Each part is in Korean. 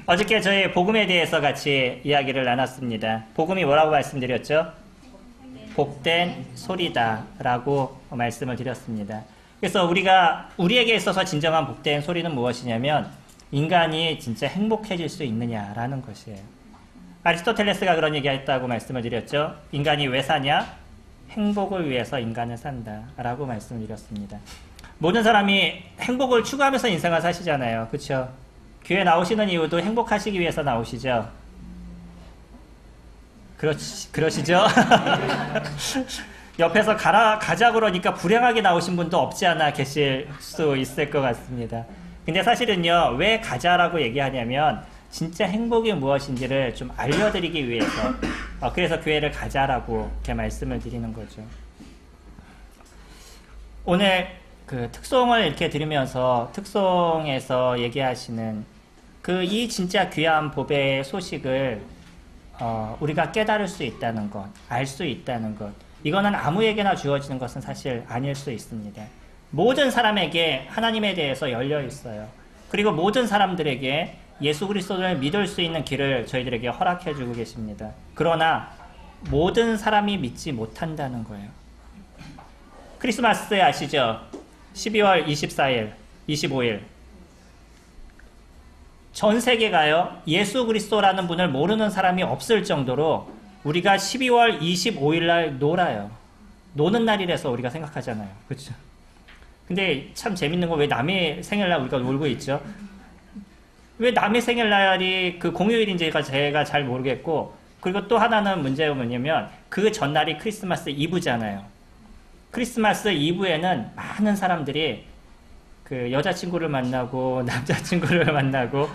어저께 저희 복음에 대해서 같이 이야기를 나눴습니다. 복음이 뭐라고 말씀드렸죠? 복된 소리다 라고 말씀을 드렸습니다. 그래서 우리에게 있어서 진정한 복된 소리는 무엇이냐면 인간이 진짜 행복해질 수 있느냐라는 것이에요. 아리스토텔레스가 그런 얘기했다고 말씀을 드렸죠. 인간이 왜 사냐? 행복을 위해서 인간은 산다 라고 말씀을 드렸습니다. 모든 사람이 행복을 추구하면서 인생을 사시잖아요. 그렇죠? 교회 나오시는 이유도 행복하시기 위해서 나오시죠? 그러시죠? 옆에서 가자 그러니까 불행하게 나오신 분도 없지 않아 계실 수 있을 것 같습니다. 근데 사실은요, 왜 가자라고 얘기하냐면 진짜 행복이 무엇인지를 좀 알려드리기 위해서 그래서 교회를 가자라고 이렇게 말씀을 드리는 거죠. 오늘 그 특송을 이렇게 들으면서 특송에서 얘기하시는 이 진짜 귀한 보배의 소식을 우리가 깨달을 수 있다는 것, 알 수 있다는 것, 이거는 아무에게나 주어지는 것은 사실 아닐 수 있습니다. 모든 사람에게 하나님에 대해서 열려 있어요. 그리고 모든 사람들에게 예수 그리스도를 믿을 수 있는 길을 저희들에게 허락해 주고 계십니다. 그러나 모든 사람이 믿지 못한다는 거예요. 크리스마스 아시죠? 12월 24일, 25일. 전 세계가요, 예수 그리스도라는 분을 모르는 사람이 없을 정도로 우리가 12월 25일 날 놀아요. 노는 날이라서 우리가 생각하잖아요. 그렇죠? 근데 참 재밌는 건 왜 남의 생일날 우리가 놀고 있죠? 왜 남의 생일날이 그 공휴일인지가 제가 잘 모르겠고, 그리고 또 하나는 문제가 뭐냐면 그 전날이 크리스마스 이브잖아요. 크리스마스 이브에는 많은 사람들이 그 여자친구를 만나고 남자친구를 만나고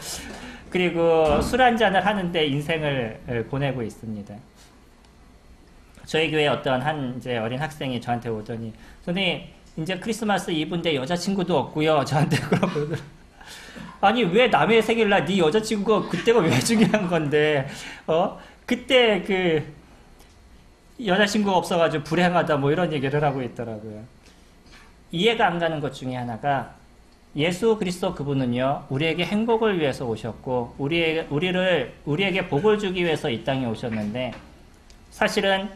그리고 술 한잔을 하는데 인생을 보내고 있습니다. 저희 교회 어떤 이제 어린 학생이 저한테 오더니 선생님 이제 크리스마스 이브인데 여자친구도 없고요. 저한테 그러고 아니 왜 남의 생일날 네 여자친구가 그때가 왜 중요한 건데 그때 그 여자친구가 없어가지고 불행하다 뭐 이런 얘기를 하고 있더라고요. 이해가 안 가는 것 중에 하나가 예수 그리스도 그분은요 우리에게 행복을 위해서 오셨고 우리에게 복을 주기 위해서 이 땅에 오셨는데 사실은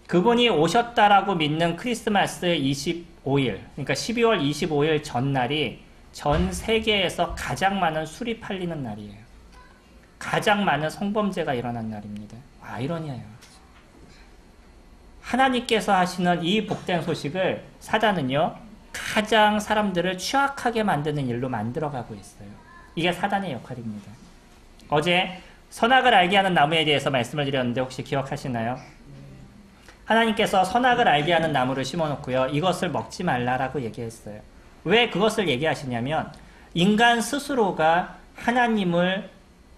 그분이 오셨다라고 믿는 크리스마스 25일 그러니까 12월 25일 전날이 전 세계에서 가장 많은 술이 팔리는 날이에요. 가장 많은 성범죄가 일어난 날입니다. 아이러니해요. 하나님께서 하시는 이 복된 소식을 사단은요 가장 사람들을 취약하게 만드는 일로 만들어가고 있어요. 이게 사단의 역할입니다. 어제 선악을 알게 하는 나무에 대해서 말씀을 드렸는데 혹시 기억하시나요? 하나님께서 선악을 알게 하는 나무를 심어놓고요 이것을 먹지 말라라고 얘기했어요. 왜 그것을 얘기하시냐면 인간 스스로가 하나님을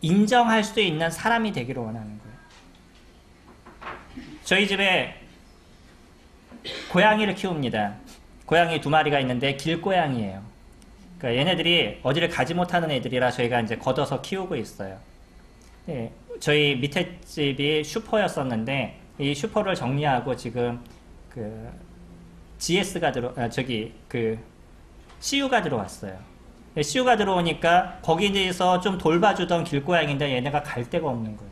인정할 수 있는 사람이 되기를 원하는 거예요. 저희 집에 고양이를 키웁니다. 고양이 2마리가 있는데 길고양이에요. 그러니까 얘네들이 어디를 가지 못하는 애들이라 저희가 이제 걷어서 키우고 있어요. 네, 저희 밑에 집이 슈퍼였었는데 이 슈퍼를 정리하고 지금 그 GS가 CU가 들어왔어요. CU가 들어오니까 거기에서 좀 돌봐주던 길고양이인데 얘네가 갈 데가 없는 거예요.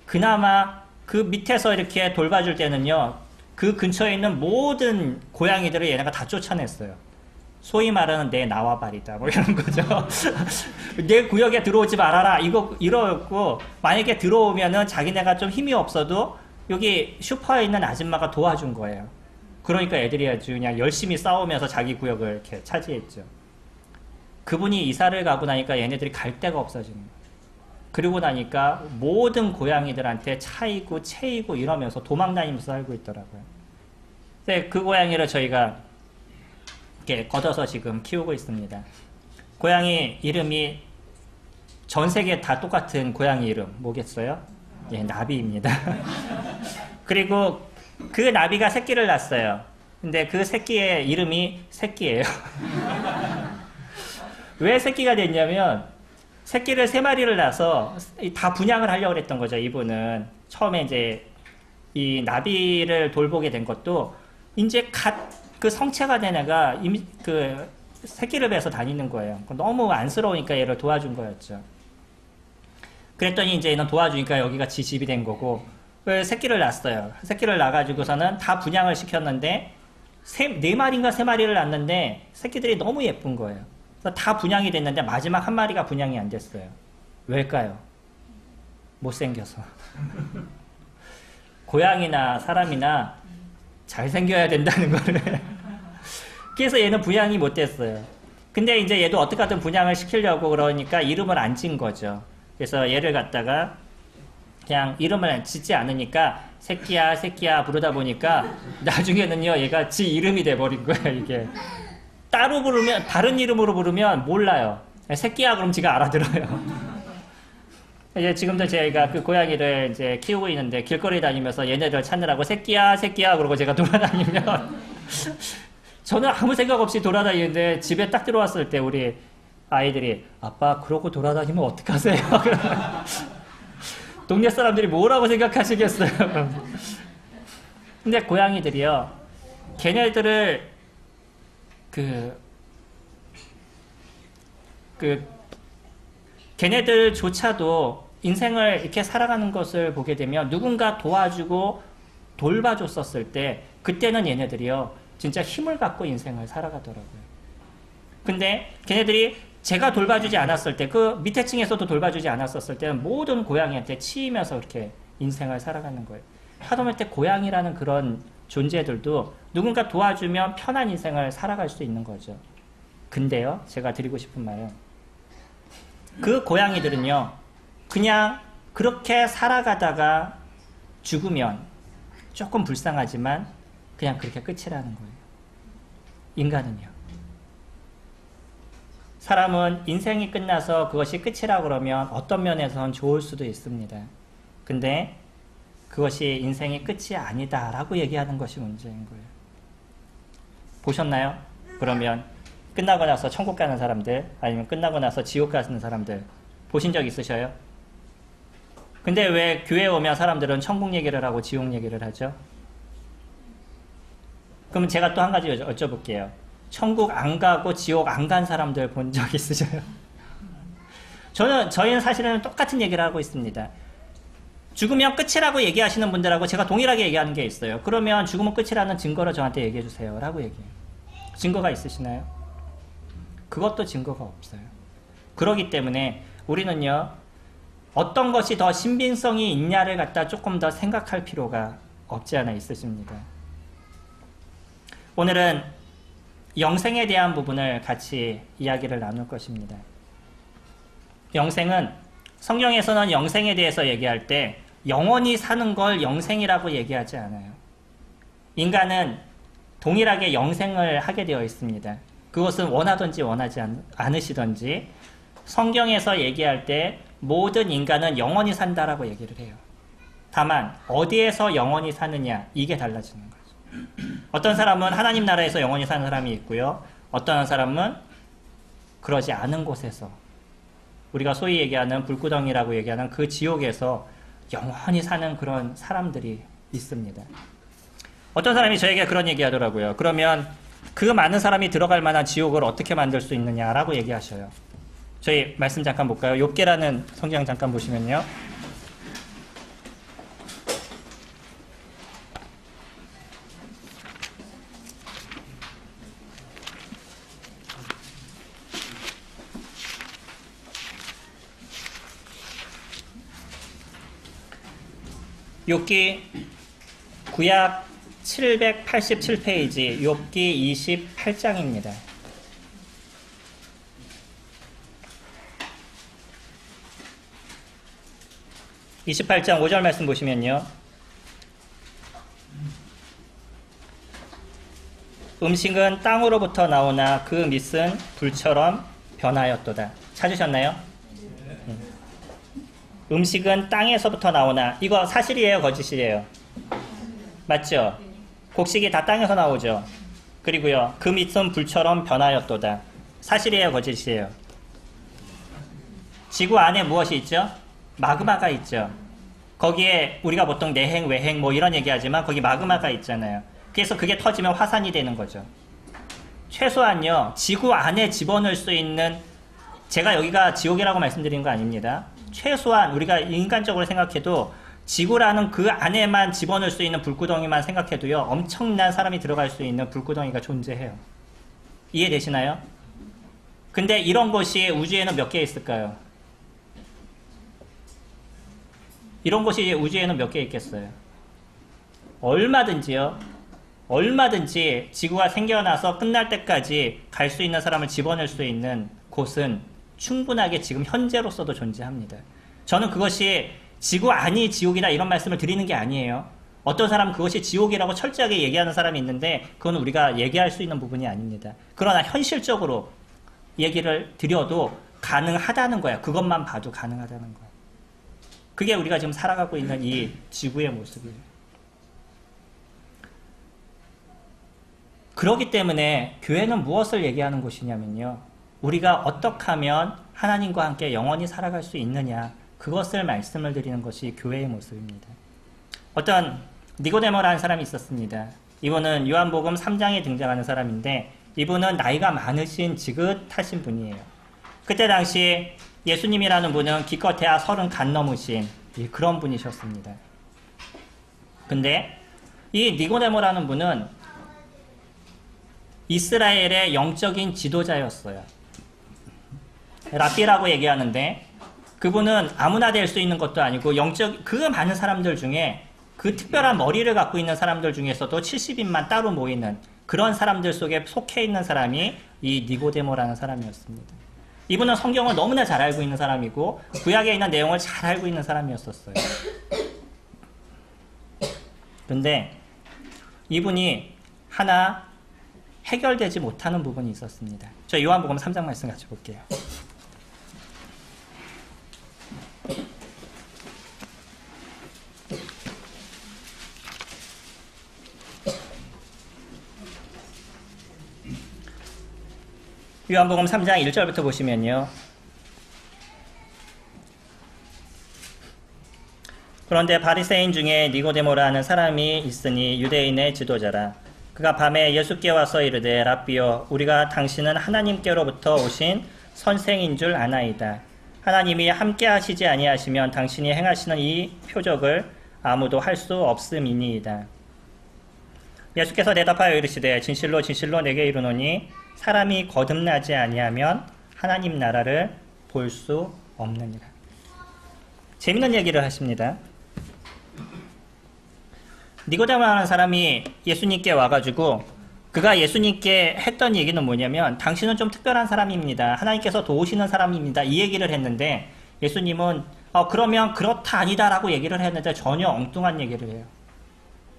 그나마 그 밑에서 이렇게 돌봐줄 때는요 그 근처에 있는 모든 고양이들을 얘네가 다 쫓아냈어요. 소위 말하는 내 나와바리다 뭐 이런 거죠. 내 구역에 들어오지 말아라 이러고 만약에 들어오면은 자기네가 좀 힘이 없어도 여기 슈퍼에 있는 아줌마가 도와준 거예요. 그러니까 애들이 아주 그냥 열심히 싸우면서 자기 구역을 이렇게 차지했죠. 그분이 이사를 가고 나니까 얘네들이 갈 데가 없어지는 거예요. 그러고 나니까 모든 고양이들한테 차이고 채이고 이러면서 도망다니면서 살고 있더라고요. 근데 그 고양이를 저희가 이렇게 걷어서 지금 키우고 있습니다. 고양이 이름이 전 세계 다 똑같은 고양이 이름 뭐겠어요? 예, 나비입니다. 그리고 그 나비가 새끼를 낳았어요. 근데 그 새끼의 이름이 새끼예요. 왜 새끼가 됐냐면 새끼를 3마리를 낳아서 다 분양을 하려고 했던 거죠. 이분은 처음에 이제 이 나비를 돌보게 된 것도 이제 그 성체가 된 애가 이미 그 새끼를 베서 다니는 거예요. 너무 안쓰러우니까 얘를 도와준 거였죠. 그랬더니 이제 얘는 도와주니까 여기가 지 집이 된 거고, 새끼를 낳았어요. 새끼를 낳아가지고서는 다 분양을 시켰는데, 네 마리인가 세 마리를 낳았는데, 새끼들이 너무 예쁜 거예요. 그래서 다 분양이 됐는데, 마지막 한 마리가 분양이 안 됐어요. 왜일까요? 못생겨서. 고양이나 사람이나 잘생겨야 된다는 거를. 그래서 얘는 분양이 못 됐어요. 근데 이제 얘도 어떻게든 분양을 시키려고 그러니까 이름을 안 진 거죠. 그래서 얘를 갖다가 그냥 이름을 짓지 않으니까 새끼야 새끼야 부르다 보니까 나중에는요 얘가 지 이름이 돼버린 거예요. 이게 따로 부르면, 다른 이름으로 부르면 몰라요. 새끼야 그럼 지가 알아들어요. 이제 지금도 제가 그 고양이를 이제 키우고 있는데 길거리 다니면서 얘네들 찾느라고 새끼야 새끼야 그러고 제가 돌아다니면 저는 아무 생각 없이 돌아다니는데 집에 딱 들어왔을 때 우리 아이들이 아빠 그러고 돌아다니면 어떡하세요? 동네 사람들이 뭐라고 생각하시겠어요? 근데 고양이들이요 걔네들을 걔네들조차도 인생을 이렇게 살아가는 것을 보게 되면 누군가 도와주고 돌봐줬었을 때 그때는 얘네들이요 진짜 힘을 갖고 인생을 살아가더라고요. 근데 걔네들이 제가 돌봐주지 않았을 때, 그 밑에 층에서도 돌봐주지 않았었을 때는 모든 고양이한테 치이면서 이렇게 인생을 살아가는 거예요. 하다못해 고양이라는 그런 존재들도 누군가 도와주면 편한 인생을 살아갈 수 있는 거죠. 근데요 제가 드리고 싶은 말은 그 고양이들은요 그냥 그렇게 살아가다가 죽으면 조금 불쌍하지만 그냥 그렇게 끝이라는 거예요. 인간은요 사람은 인생이 끝나서 그것이 끝이라고 그러면 어떤 면에서는 좋을 수도 있습니다. 근데 그것이 인생이 끝이 아니다 라고 얘기하는 것이 문제인 거예요. 보셨나요? 그러면 끝나고 나서 천국 가는 사람들 아니면 끝나고 나서 지옥 가는 사람들 보신 적 있으셔요? 근데 왜 교회 오면 사람들은 천국 얘기를 하고 지옥 얘기를 하죠? 그럼 제가 또 한 가지 여쭤볼게요. 천국 안 가고 지옥 안 간 사람들 본 적 있으셔요? 저희는 사실은 똑같은 얘기를 하고 있습니다. 죽으면 끝이라고 얘기하시는 분들하고 제가 동일하게 얘기하는 게 있어요. 그러면 죽으면 끝이라는 증거를 저한테 얘기해 주세요 라고 얘기해요. 증거가 있으시나요? 그것도 증거가 없어요. 그렇기 때문에 우리는요 어떤 것이 더 신빙성이 있냐를 갖다 조금 더 생각할 필요가 없지 않아 있으십니다. 오늘은 영생에 대한 부분을 같이 이야기를 나눌 것입니다. 영생은 성경에서는 영생에 대해서 얘기할 때 영원히 사는 걸 영생이라고 얘기하지 않아요. 인간은 동일하게 영생을 하게 되어 있습니다. 그것은 원하든지 원하지 않으시든지 성경에서 얘기할 때 모든 인간은 영원히 산다라고 얘기를 해요. 다만 어디에서 영원히 사느냐 이게 달라지는 거죠. 어떤 사람은 하나님 나라에서 영원히 사는 사람이 있고요. 어떤 사람은 그러지 않은 곳에서 우리가 소위 얘기하는 불구덩이라고 얘기하는 그 지옥에서 영원히 사는 그런 사람들이 있습니다. 어떤 사람이 저에게 그런 얘기 하더라고요. 그러면 그 많은 사람이 들어갈 만한 지옥을 어떻게 만들 수 있느냐라고 얘기하셔요. 저희 말씀 잠깐 볼까요? 욥기라는 성경 잠깐 보시면요. 욥기 구약 787페이지 욥기 28장입니다. 28장 5절 말씀 보시면요. 음식은 땅으로부터 나오나 그 밑은 불처럼 변하였도다. 찾으셨나요? 음식은 땅에서부터 나오나 이거 사실이에요? 거짓이에요? 맞죠? 곡식이 다 땅에서 나오죠? 그리고요. 그 밑은 불처럼 변하였도다. 사실이에요? 거짓이에요? 지구 안에 무엇이 있죠? 마그마가 있죠. 거기에 우리가 보통 내행, 외행 뭐 이런 얘기하지만 거기 마그마가 있잖아요. 그래서 그게 터지면 화산이 되는 거죠. 최소한요. 지구 안에 집어넣을 수 있는 제가 여기가 지옥이라고 말씀드린 거 아닙니다. 최소한 우리가 인간적으로 생각해도 지구라는 그 안에만 집어넣을 수 있는 불구덩이만 생각해도요, 엄청난 사람이 들어갈 수 있는 불구덩이가 존재해요. 이해되시나요? 근데 이런 것이 우주에는 몇 개 있을까요? 이런 것이 우주에는 몇 개 있겠어요? 얼마든지요. 얼마든지 지구가 생겨나서 끝날 때까지 갈 수 있는 사람을 집어넣을 수 있는 곳은 충분하게 지금 현재로서도 존재합니다. 저는 그것이 지구 아니 지옥이다 이런 말씀을 드리는 게 아니에요. 어떤 사람은 그것이 지옥이라고 철저하게 얘기하는 사람이 있는데 그건 우리가 얘기할 수 있는 부분이 아닙니다. 그러나 현실적으로 얘기를 드려도 가능하다는 거야. 그것만 봐도 가능하다는 거야. 그게 우리가 지금 살아가고 있는 이 지구의 모습이에요. 그렇기 때문에 교회는 무엇을 얘기하는 곳이냐면요. 우리가 어떻게 하면 하나님과 함께 영원히 살아갈 수 있느냐, 그것을 말씀을 드리는 것이 교회의 모습입니다. 어떤 니고데모라는 사람이 있었습니다. 이분은 요한복음 3장에 등장하는 사람인데 이분은 나이가 많으신 지긋하신 분이에요. 그때 당시 예수님이라는 분은 기껏해야 30 간 넘으신 그런 분이셨습니다. 근데 이 니고데모라는 분은 이스라엘의 영적인 지도자였어요. 랍비라고 얘기하는데 그분은 아무나 될 수 있는 것도 아니고 그 많은 사람들 중에 그 특별한 머리를 갖고 있는 사람들 중에서도 70인만 따로 모이는 그런 사람들 속에 속해 있는 사람이 이 니고데모라는 사람이었습니다. 이분은 성경을 너무나 잘 알고 있는 사람이고 구약에 있는 내용을 잘 알고 있는 사람이었었어요. 근데 이분이 하나 해결되지 못하는 부분이 있었습니다. 저 요한복음 3장 말씀 같이 볼게요. 요한복음 3장 1절부터 보시면요. 그런데 바리새인 중에 니고데모라는 사람이 있으니 유대인의 지도자라. 그가 밤에 예수께 와서 이르되 랍비여 우리가 당신은 하나님께로부터 오신 선생인 줄 아나이다. 하나님이 함께 하시지 아니하시면 당신이 행하시는 이 표적을 아무도 할 수 없음이니이다. 예수께서 대답하여 이르시되 진실로 진실로 내게 이르노니 사람이 거듭나지 아니하면 하나님 나라를 볼 수 없느니라. 재밌는 얘기를 하십니다. 니고데모라는 사람이 예수님께 와가지고 그가 예수님께 했던 얘기는 뭐냐면 당신은 좀 특별한 사람입니다. 하나님께서 도우시는 사람입니다. 이 얘기를 했는데 예수님은 그러면 그렇다 아니다 라고 얘기를 했는데 전혀 엉뚱한 얘기를 해요.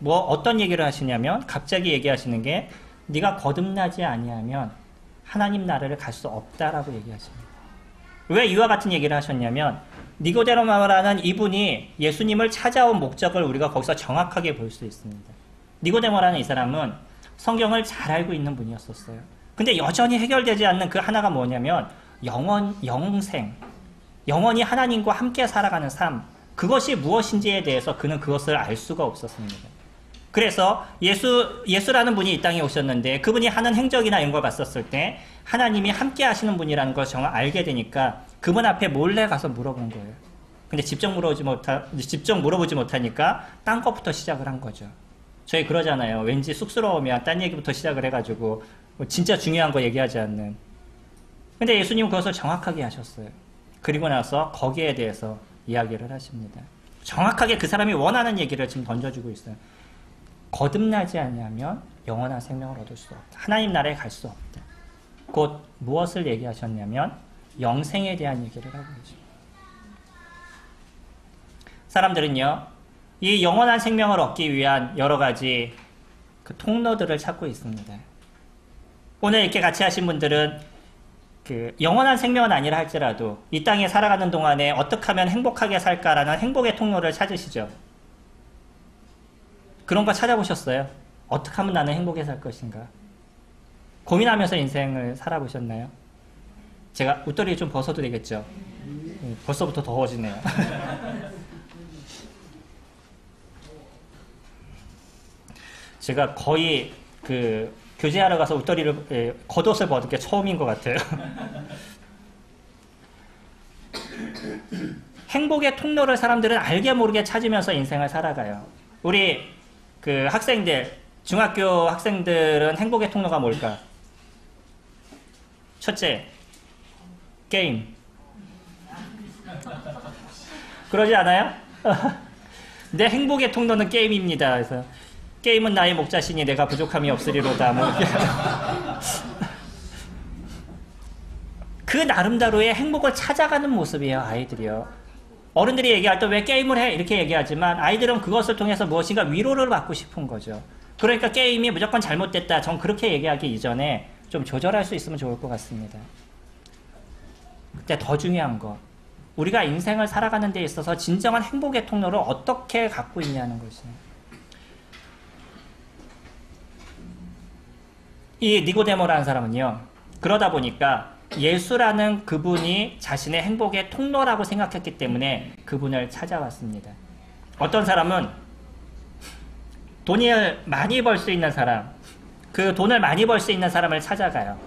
어떤 얘기를 하시냐면 갑자기 얘기하시는 게 네가 거듭나지 아니하면 하나님 나라를 갈 수 없다라고 얘기하십니다. 왜 이와 같은 얘기를 하셨냐면 니고데모라는 이분이 예수님을 찾아온 목적을 우리가 거기서 정확하게 볼 수 있습니다. 니고데모라는 이 사람은 성경을 잘 알고 있는 분이었었어요. 근데 여전히 해결되지 않는 그 하나가 뭐냐면 영생, 영원히 하나님과 함께 살아가는 삶, 그것이 무엇인지에 대해서 그는 그것을 알 수가 없었습니다. 그래서 예수라는 분이 이 땅에 오셨는데 그분이 하는 행적이나 이런 걸 봤었을 때 하나님이 함께 하시는 분이라는 걸 정말 알게 되니까 그분 앞에 몰래 가서 물어본 거예요. 근데 직접 물어보지 못하니까 딴 것부터 시작을 한 거죠. 저희 그러잖아요. 왠지 쑥스러우면 딴 얘기부터 시작을 해가지고 진짜 중요한 거 얘기하지 않는. 근데 예수님은 그것을 정확하게 하셨어요. 그리고 나서 거기에 대해서 이야기를 하십니다. 정확하게 그 사람이 원하는 얘기를 지금 던져주고 있어요. 거듭나지 않으면 영원한 생명을 얻을 수 없다. 하나님 나라에 갈 수 없다. 곧 무엇을 얘기하셨냐면 영생에 대한 얘기를 하고 계십니다. 사람들은요, 이 영원한 생명을 얻기 위한 여러 가지 그 통로들을 찾고 있습니다. 오늘 이렇게 같이 하신 분들은 그 영원한 생명은 아니라 할지라도 이 땅에 살아가는 동안에 어떻게 하면 행복하게 살까라는 행복의 통로를 찾으시죠. 그런 거 찾아보셨어요? 어떻게 하면 나는 행복하게 살 것인가? 고민하면서 인생을 살아보셨나요? 제가 웃더리 좀 벗어도 되겠죠? 벌써부터 더워지네요. 제가 거의 교제하러 가서 웃더리를 겉옷을 벗은 게 처음인 것 같아요. 행복의 통로를 사람들은 알게 모르게 찾으면서 인생을 살아가요. 우리 그 학생들, 중학교 학생들은 행복의 통로가 뭘까? 첫째, 게임. 그러지 않아요? 내 행복의 통로는 게임입니다. 그래서 게임은 나의 목자시니 내가 부족함이 없으리로다. 뭐 그 나름대로의 행복을 찾아가는 모습이에요, 아이들이요. 어른들이 얘기할 때 왜 게임을 해? 이렇게 얘기하지만 아이들은 그것을 통해서 무엇인가 위로를 받고 싶은 거죠. 그러니까 게임이 무조건 잘못됐다. 전 그렇게 얘기하기 이전에 좀 조절할 수 있으면 좋을 것 같습니다. 근데 더 중요한 거, 우리가 인생을 살아가는 데 있어서 진정한 행복의 통로를 어떻게 갖고 있냐는 것이에요. 이 니고데모라는 사람은요, 그러다 보니까 예수라는 그분이 자신의 행복의 통로라고 생각했기 때문에 그분을 찾아왔습니다. 어떤 사람은 돈을 많이 벌 수 있는 사람, 그 돈을 많이 벌 수 있는 사람을 찾아가요.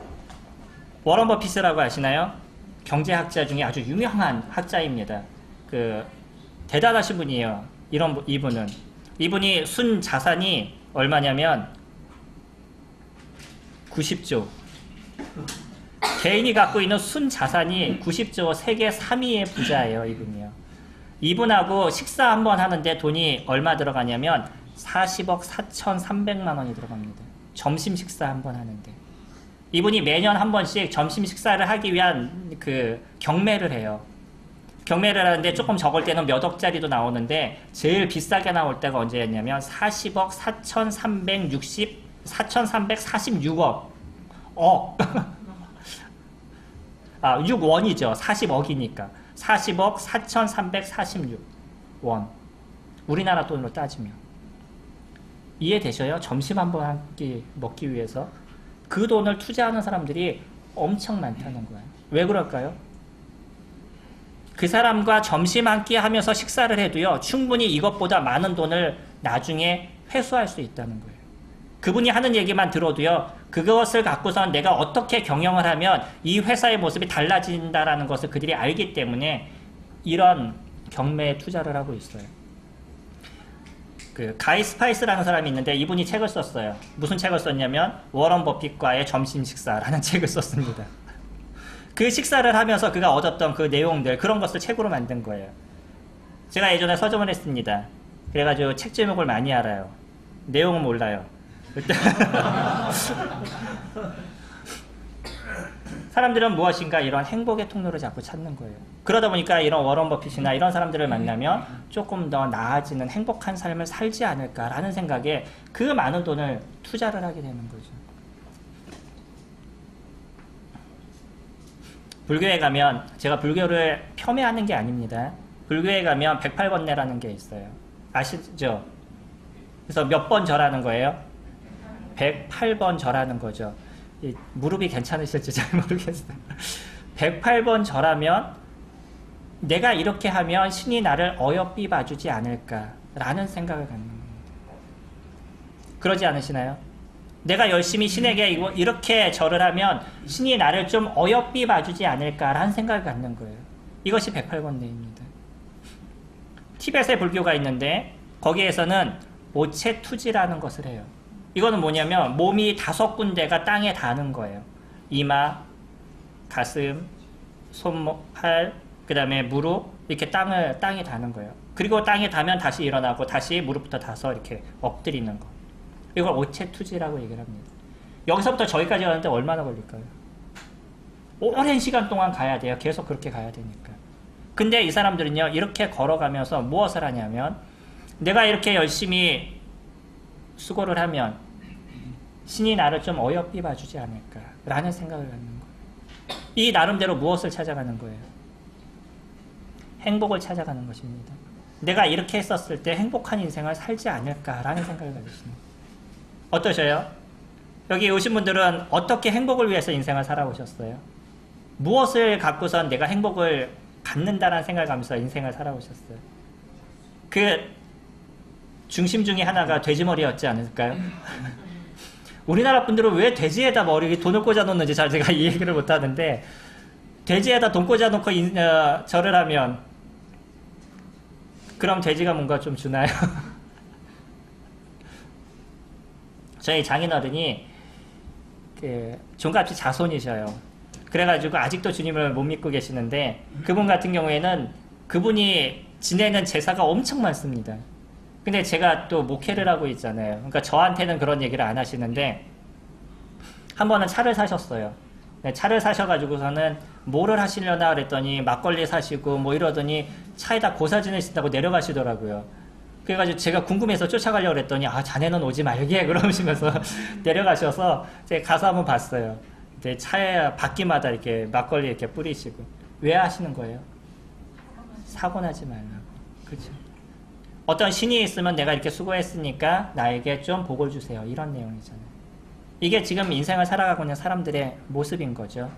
워런 버핏이라고 아시나요? 경제학자 중에 아주 유명한 학자입니다. 그 대단하신 분이에요. 이분이 순 자산이 얼마냐면 90조. 개인이 갖고 있는 순 자산이 90조, 세계 3위의 부자예요, 이분이요. 이분하고 식사 한번 하는데 돈이 얼마 들어가냐면 40억 4,300만 원이 들어갑니다. 점심 식사 한번 하는데. 이분이 매년 한 번씩 점심 식사를 하기 위한 그 경매를 해요. 경매를 하는데 조금 적을 때는 몇 억짜리도 나오는데 제일 비싸게 나올 때가 언제였냐면 40억 4,346억. 6원이죠. 40억이니까. 40억 4,346원. 우리나라 돈으로 따지면. 이해되셔요? 점심 한 번 한 끼 먹기 위해서 그 돈을 투자하는 사람들이 엄청 많다는 거예요. 왜 그럴까요? 그 사람과 점심 한 끼 하면서 식사를 해도요, 충분히 이것보다 많은 돈을 나중에 회수할 수 있다는 거예요. 그분이 하는 얘기만 들어도요, 그것을 갖고선 내가 어떻게 경영을 하면 이 회사의 모습이 달라진다라는 것을 그들이 알기 때문에 이런 경매에 투자를 하고 있어요. 그 가이 스파이스라는 사람이 있는데 이분이 책을 썼어요. 무슨 책을 썼냐면 워런 버핏과의 점심 식사라는 책을 썼습니다. 그 식사를 하면서 그가 얻었던 그 내용들, 그런 것을 책으로 만든 거예요. 제가 예전에 서점을 했습니다. 그래가지고 책 제목을 많이 알아요. 내용은 몰라요. 사람들은 무엇인가 이런 행복의 통로를 자꾸 찾는 거예요. 그러다 보니까 이런 워런 버핏이나 이런 사람들을 만나면 조금 더 나아지는 행복한 삶을 살지 않을까라는 생각에 그 많은 돈을 투자를 하게 되는 거죠. 불교에 가면, 제가 불교를 폄훼하는 게 아닙니다. 불교에 가면 108번뇌라는 게 있어요. 아시죠? 그래서 몇 번 절하는 거예요? 108번 절하는 거죠. 이 무릎이 괜찮으실지 잘 모르겠어요. 108번 절하면 내가 이렇게 하면 신이 나를 어여삐 봐주지 않을까라는 생각을 갖는 겁니다. 그러지 않으시나요? 내가 열심히 신에게 이렇게 절을 하면 신이 나를 좀 어여삐 봐주지 않을까라는 생각을 갖는 거예요. 이것이 108번뇌입니다. 티벳의 불교가 있는데 거기에서는 오체투지라는 것을 해요. 이거는 뭐냐면 몸이 5군데가 땅에 닿는 거예요. 이마, 가슴, 손목, 팔, 그 다음에 무릎, 이렇게 땅에 닿는 거예요. 그리고 땅에 닿으면 다시 일어나고 다시 무릎부터 닿아서 이렇게 엎드리는 거. 이걸 오체투지라고 얘기를 합니다. 여기서부터 저기까지 가는데 얼마나 걸릴까요? 오랜 시간 동안 가야 돼요. 계속 그렇게 가야 되니까. 근데 이 사람들은요, 이렇게 걸어가면서 무엇을 하냐면 내가 이렇게 열심히 수고를 하면 신이 나를 좀 어여삐 봐주지 않을까라는 생각을 갖는 거예요. 이 나름대로 무엇을 찾아가는 거예요? 행복을 찾아가는 것입니다. 내가 이렇게 했었을 때 행복한 인생을 살지 않을까라는 생각을 가지시는 거예요. 어떠셔요? 여기 오신 분들은 어떻게 행복을 위해서 인생을 살아오셨어요? 무엇을 갖고선 내가 행복을 갖는다라는 생각을 하면서 인생을 살아오셨어요? 그 중심 중에 하나가 돼지머리였지 않을까요? 우리나라 분들은 왜 돼지에다 돈을 꽂아 놓는지 잘 제가 이 얘기를 못 하는데, 돼지에다 돈 꽂아 놓고 절을 하면 그럼 돼지가 뭔가 좀 주나요? 저희 장인어른이 종갓집 자손이셔요. 그래가지고 아직도 주님을 못 믿고 계시는데 그분 같은 경우에는 그분이 지내는 제사가 엄청 많습니다. 근데 제가 또 목회를 하고 있잖아요. 그러니까 저한테는 그런 얘기를 안 하시는데 한 번은 차를 사셨어요. 차를 사셔가지고서는 뭐를 하시려나 그랬더니 막걸리 사시고 뭐 이러더니 차에다 고사진을 신다고 내려가시더라고요. 그래가지고 제가 궁금해서 쫓아가려고 그랬더니 아 자네는 오지 말게 그러시면서 내려가셔서 제가 가서 한번 봤어요. 근데 차에 바퀴마다 이렇게 막걸리 이렇게 뿌리시고 왜 하시는 거예요? 사고 나지 말라고. 그렇죠. 어떤 신이 있으면 내가 이렇게 수고했으니까 나에게 좀 복을 주세요. 이런 내용이잖아요. 이게 지금 인생을 살아가고 있는 사람들의 모습인 거죠.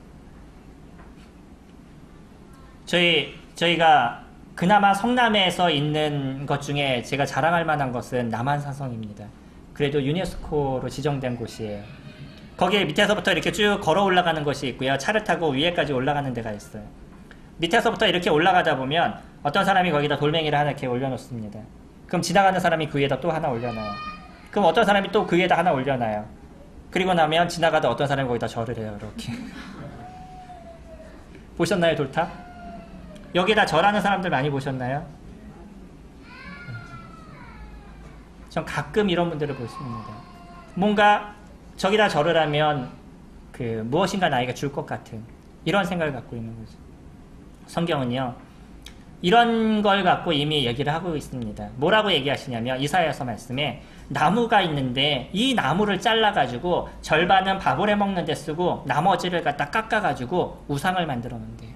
저희가 그나마 성남에서 있는 것 중에 제가 자랑할 만한 것은 남한산성입니다. 그래도 유네스코로 지정된 곳이에요. 거기에 밑에서부터 이렇게 쭉 걸어 올라가는 곳이 있고요. 차를 타고 위에까지 올라가는 데가 있어요. 밑에서부터 이렇게 올라가다 보면 어떤 사람이 거기다 돌멩이를 하나 이렇게 올려놓습니다. 그럼 지나가는 사람이 그 위에다 또 하나 올려놔요. 그럼 어떤 사람이 또 그 위에다 하나 올려놔요. 그리고 나면 지나가다 어떤 사람이 거기다 절을 해요. 이렇게. 보셨나요, 돌탑? 여기다 절하는 사람들 많이 보셨나요? 전 가끔 이런 분들을 보십니다. 뭔가 저기다 절을 하면 무엇인가 나에게 줄 것 같은 이런 생각을 갖고 있는 거죠. 성경은요. 이런 걸 갖고 이미 얘기를 하고 있습니다. 뭐라고 얘기하시냐면 이사야서 말씀에 나무가 있는데 이 나무를 잘라가지고 절반은 밥을 해먹는 데 쓰고 나머지를 갖다 깎아가지고 우상을 만들어 놓는데요.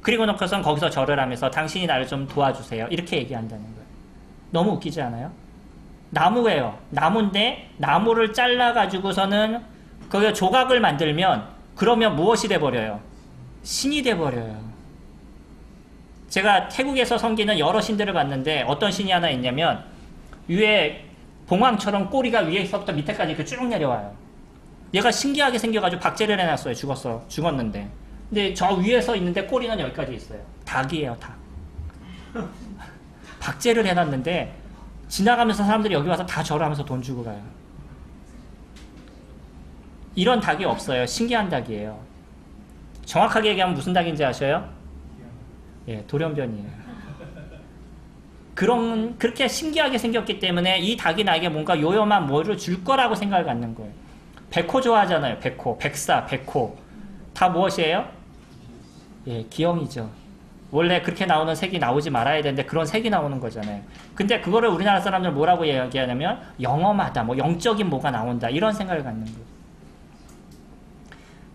그리고 놓고선 거기서 절을 하면서 당신이 나를 좀 도와주세요. 이렇게 얘기한다는 거예요. 너무 웃기지 않아요? 나무예요. 나무인데 나무를 잘라가지고서는 거기에 조각을 만들면 그러면 무엇이 돼버려요? 신이 돼버려요. 제가 태국에서 섬기는 여러 신들을 봤는데 어떤 신이 하나 있냐면 위에 봉황처럼 꼬리가 위에서부터 밑에까지 이렇게 쭉 내려와요. 얘가 신기하게 생겨가지고 박제를 해놨어요. 죽었는데. 근데 저 위에서 있는데 꼬리는 여기까지 있어요. 닭이에요, 닭. 박제를 해놨는데 지나가면서 사람들이 여기 와서 다 절을 하면서 돈 주고 가요. 이런 닭이 없어요. 신기한 닭이에요. 정확하게 얘기하면 무슨 닭인지 아셔요? 예, 돌연변이에요. 그렇게 신기하게 생겼기 때문에 이 닭이 나에게 뭔가 요염한 뭐를 줄 거라고 생각을 갖는 거예요. 백호 좋아하잖아요. 백호, 백사, 백호. 다 무엇이에요? 예, 기형이죠. 원래 그렇게 나오는 색이 나오지 말아야 되는데 그런 색이 나오는 거잖아요. 근데 그거를 우리나라 사람들 뭐라고 얘기하냐면 영험하다, 뭐 영적인 뭐가 나온다 이런 생각을 갖는 거예요.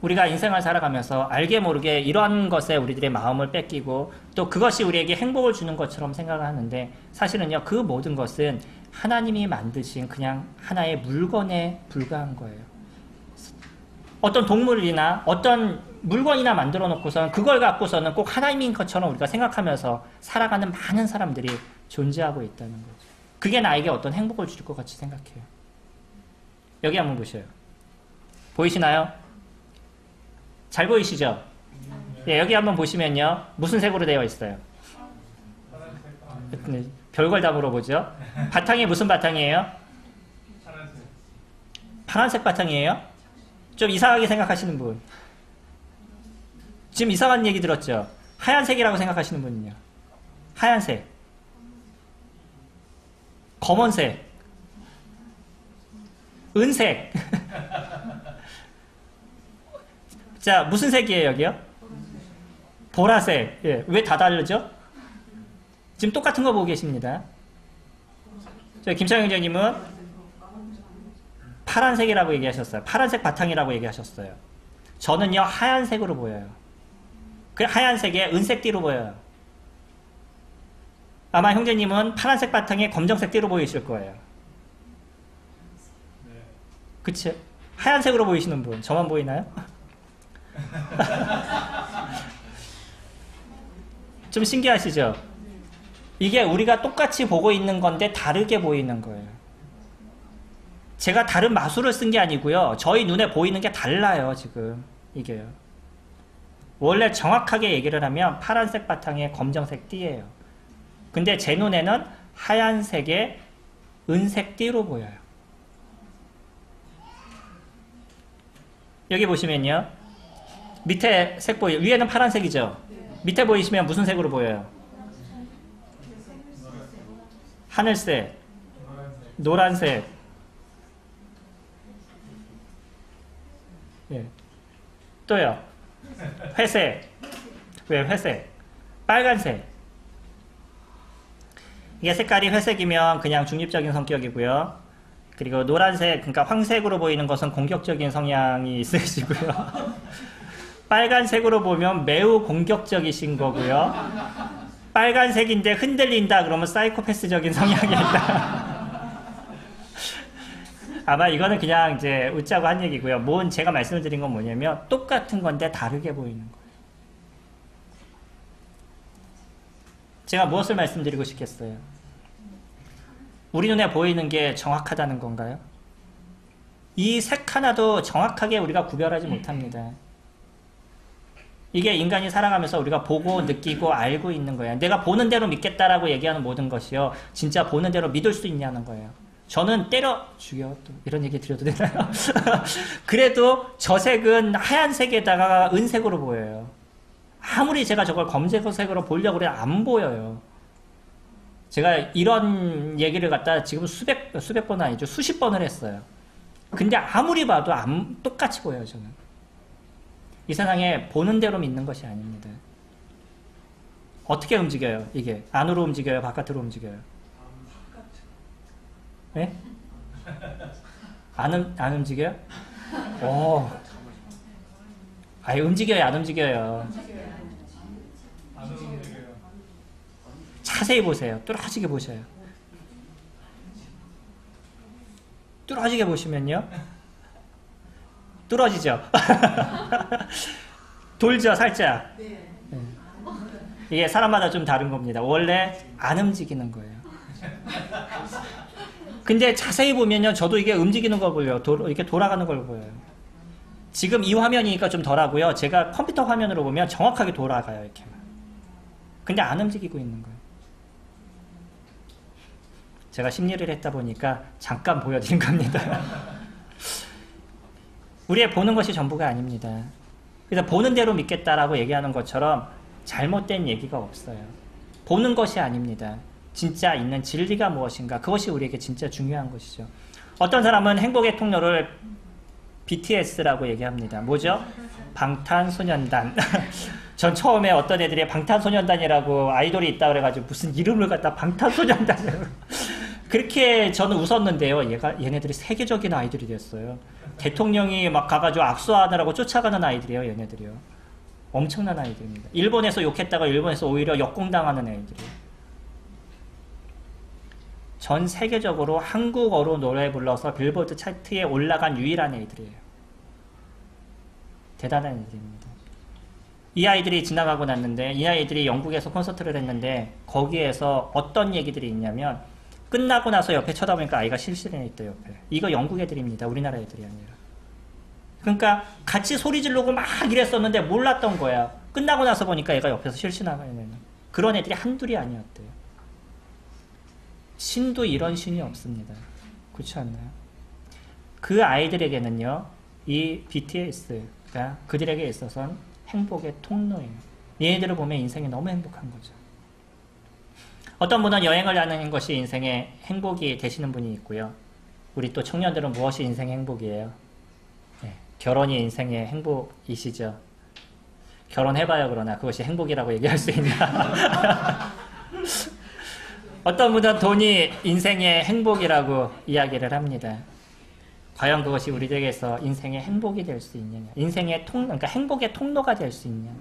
우리가 인생을 살아가면서 알게 모르게 이런 것에 우리들의 마음을 뺏기고 또 그것이 우리에게 행복을 주는 것처럼 생각을 하는데 사실은요 그 모든 것은 하나님이 만드신 그냥 하나의 물건에 불과한 거예요. 어떤 동물이나 어떤 물건이나 만들어 놓고서는 그걸 갖고서는 꼭 하나님인 것처럼 우리가 생각하면서 살아가는 많은 사람들이 존재하고 있다는 거죠. 그게 나에게 어떤 행복을 줄 것 같이 생각해요. 여기 한번 보셔요. 보이시나요? 잘 보이시죠? 예, 여기 한번 보시면요. 무슨 색으로 되어 있어요? 별걸 다 물어보죠. 바탕이 무슨 바탕이에요? 파란색 바탕이에요? 좀 이상하게 생각하시는 분. 지금 이상한 얘기 들었죠? 하얀색이라고 생각하시는 분은요? 하얀색. 검은색. 은색. 자, 무슨 색이에요, 여기요? 보라색. 예, 왜 다 다르죠? 지금 똑같은 거 보고 계십니다. 저희 김창영 형제님은 파란색이라고 얘기하셨어요. 파란색 바탕이라고 얘기하셨어요. 저는요, 하얀색으로 보여요. 그 하얀색에 은색 띠로 보여요. 아마 형제님은 파란색 바탕에 검정색 띠로 보이실 거예요. 그치? 하얀색으로 보이시는 분, 저만 보이나요? 좀 신기하시죠? 이게 우리가 똑같이 보고 있는 건데 다르게 보이는 거예요. 제가 다른 마술을 쓴 게 아니고요. 저희 눈에 보이는 게 달라요, 지금. 이게요. 원래 정확하게 얘기를 하면 파란색 바탕에 검정색 띠예요. 근데 제 눈에는 하얀색의 은색 띠로 보여요. 여기 보시면요. 밑에 색 보여요. 위에는 파란색이죠. 밑에 보이시면 무슨 색으로 보여요? 하늘색, 노란색, 예. 또요. 회색. 왜 회색? 빨간색. 이게 색깔이 회색이면 그냥 중립적인 성격이고요. 그리고 노란색, 그러니까 황색으로 보이는 것은 공격적인 성향이 있으시고요. 빨간색으로 보면 매우 공격적이신 거고요. 빨간색인데 흔들린다 그러면 사이코패스적인 성향이 있다. 아마 이거는 그냥 이제 웃자고 한 얘기고요. 제가 말씀을 드린 건 뭐냐면 똑같은 건데 다르게 보이는 거예요. 제가 무엇을 말씀드리고 싶겠어요? 우리 눈에 보이는 게 정확하다는 건가요? 이 색 하나도 정확하게 우리가 구별하지 못합니다. 이게 인간이 살아가면서 우리가 보고 느끼고 알고 있는 거예요. 내가 보는 대로 믿겠다라고 얘기하는 모든 것이요. 진짜 보는 대로 믿을 수 있냐는 거예요. 저는 때려 죽여. 또 이런 얘기 드려도 되나요? 그래도 저 색은 하얀색에다가 은색으로 보여요. 아무리 제가 저걸 검정색으로 보려고 그래도 안 보여요. 제가 이런 얘기를 갖다 지금 수백 번은 아니죠. 수십 번을 했어요. 근데 아무리 봐도 똑같이 보여요, 저는. 이 세상에 보는 대로 믿는 것이 아닙니다. 어떻게 움직여요, 이게? 안으로 움직여요, 바깥으로 움직여요? 네? 안 움직여요? 오. 아예 움직여요, 안 움직여요? 자세히 보세요. 뚫어지게 보셔요. 뚫어지게 보시면요. 뚫어지죠? 돌죠, 살짝. 네. 이게 사람마다 좀 다른 겁니다. 원래 안 움직이는 거예요. 근데 자세히 보면요. 저도 이게 움직이는 걸 보여요. 이렇게 돌아가는 걸 보여요. 지금 이 화면이니까 좀 덜하고요. 제가 컴퓨터 화면으로 보면 정확하게 돌아가요. 이렇게. 근데 안 움직이고 있는 거예요. 제가 심리를 했다 보니까 잠깐 보여드린 겁니다. 우리의 보는 것이 전부가 아닙니다. 그래서 보는 대로 믿겠다라고 얘기하는 것처럼 잘못된 얘기가 없어요. 보는 것이 아닙니다. 진짜 있는 진리가 무엇인가, 그것이 우리에게 진짜 중요한 것이죠. 어떤 사람은 행복의 통로를 BTS라고 얘기합니다. 뭐죠? 방탄소년단. 전 처음에 어떤 애들이 방탄소년단이라고 아이돌이 있다 그래가지고 무슨 이름을 갖다 방탄소년단이라고 그렇게 저는 웃었는데요. 얘네들이 세계적인 아이들이 됐어요. 대통령이 막 가가지고 악수하느라고 쫓아가는 아이들이에요. 얘네들이요. 엄청난 아이들입니다. 일본에서 욕했다가 일본에서 오히려 역공당하는 애들이에요. 전 세계적으로 한국어로 노래 불러서 빌보드 차트에 올라간 유일한 애들이에요. 대단한 애들입니다. 이 아이들이 지나가고 났는데, 이 아이들이 영국에서 콘서트를 했는데 거기에서 어떤 얘기들이 있냐면, 끝나고 나서 옆에 쳐다보니까 아이가 실실해 있대, 옆에. 이거 영국 애들입니다. 우리나라 애들이 아니라. 그러니까 같이 소리 지르고 막 이랬었는데 몰랐던 거야. 끝나고 나서 보니까 얘가 옆에서 실신하고 있는. 그런 애들이 한둘이 아니었대요. 신도 이런 신이 없습니다. 그렇지 않나요? 그 아이들에게는요, 이 BTS가 그들에게 있어서는 행복의 통로예요. 얘네들을 보면 인생이 너무 행복한 거죠. 어떤 분은 여행을 하는 것이 인생의 행복이 되시는 분이 있고요. 우리 또 청년들은 무엇이 인생의 행복이에요? 네, 결혼이 인생의 행복이시죠. 결혼해봐요. 그러나 그것이 행복이라고 얘기할 수 있나? 어떤 분은 돈이 인생의 행복이라고 이야기를 합니다. 과연 그것이 우리에게서 인생의 행복이 될 수 있느냐? 인생의 그러니까 행복의 통로가 될 수 있냐?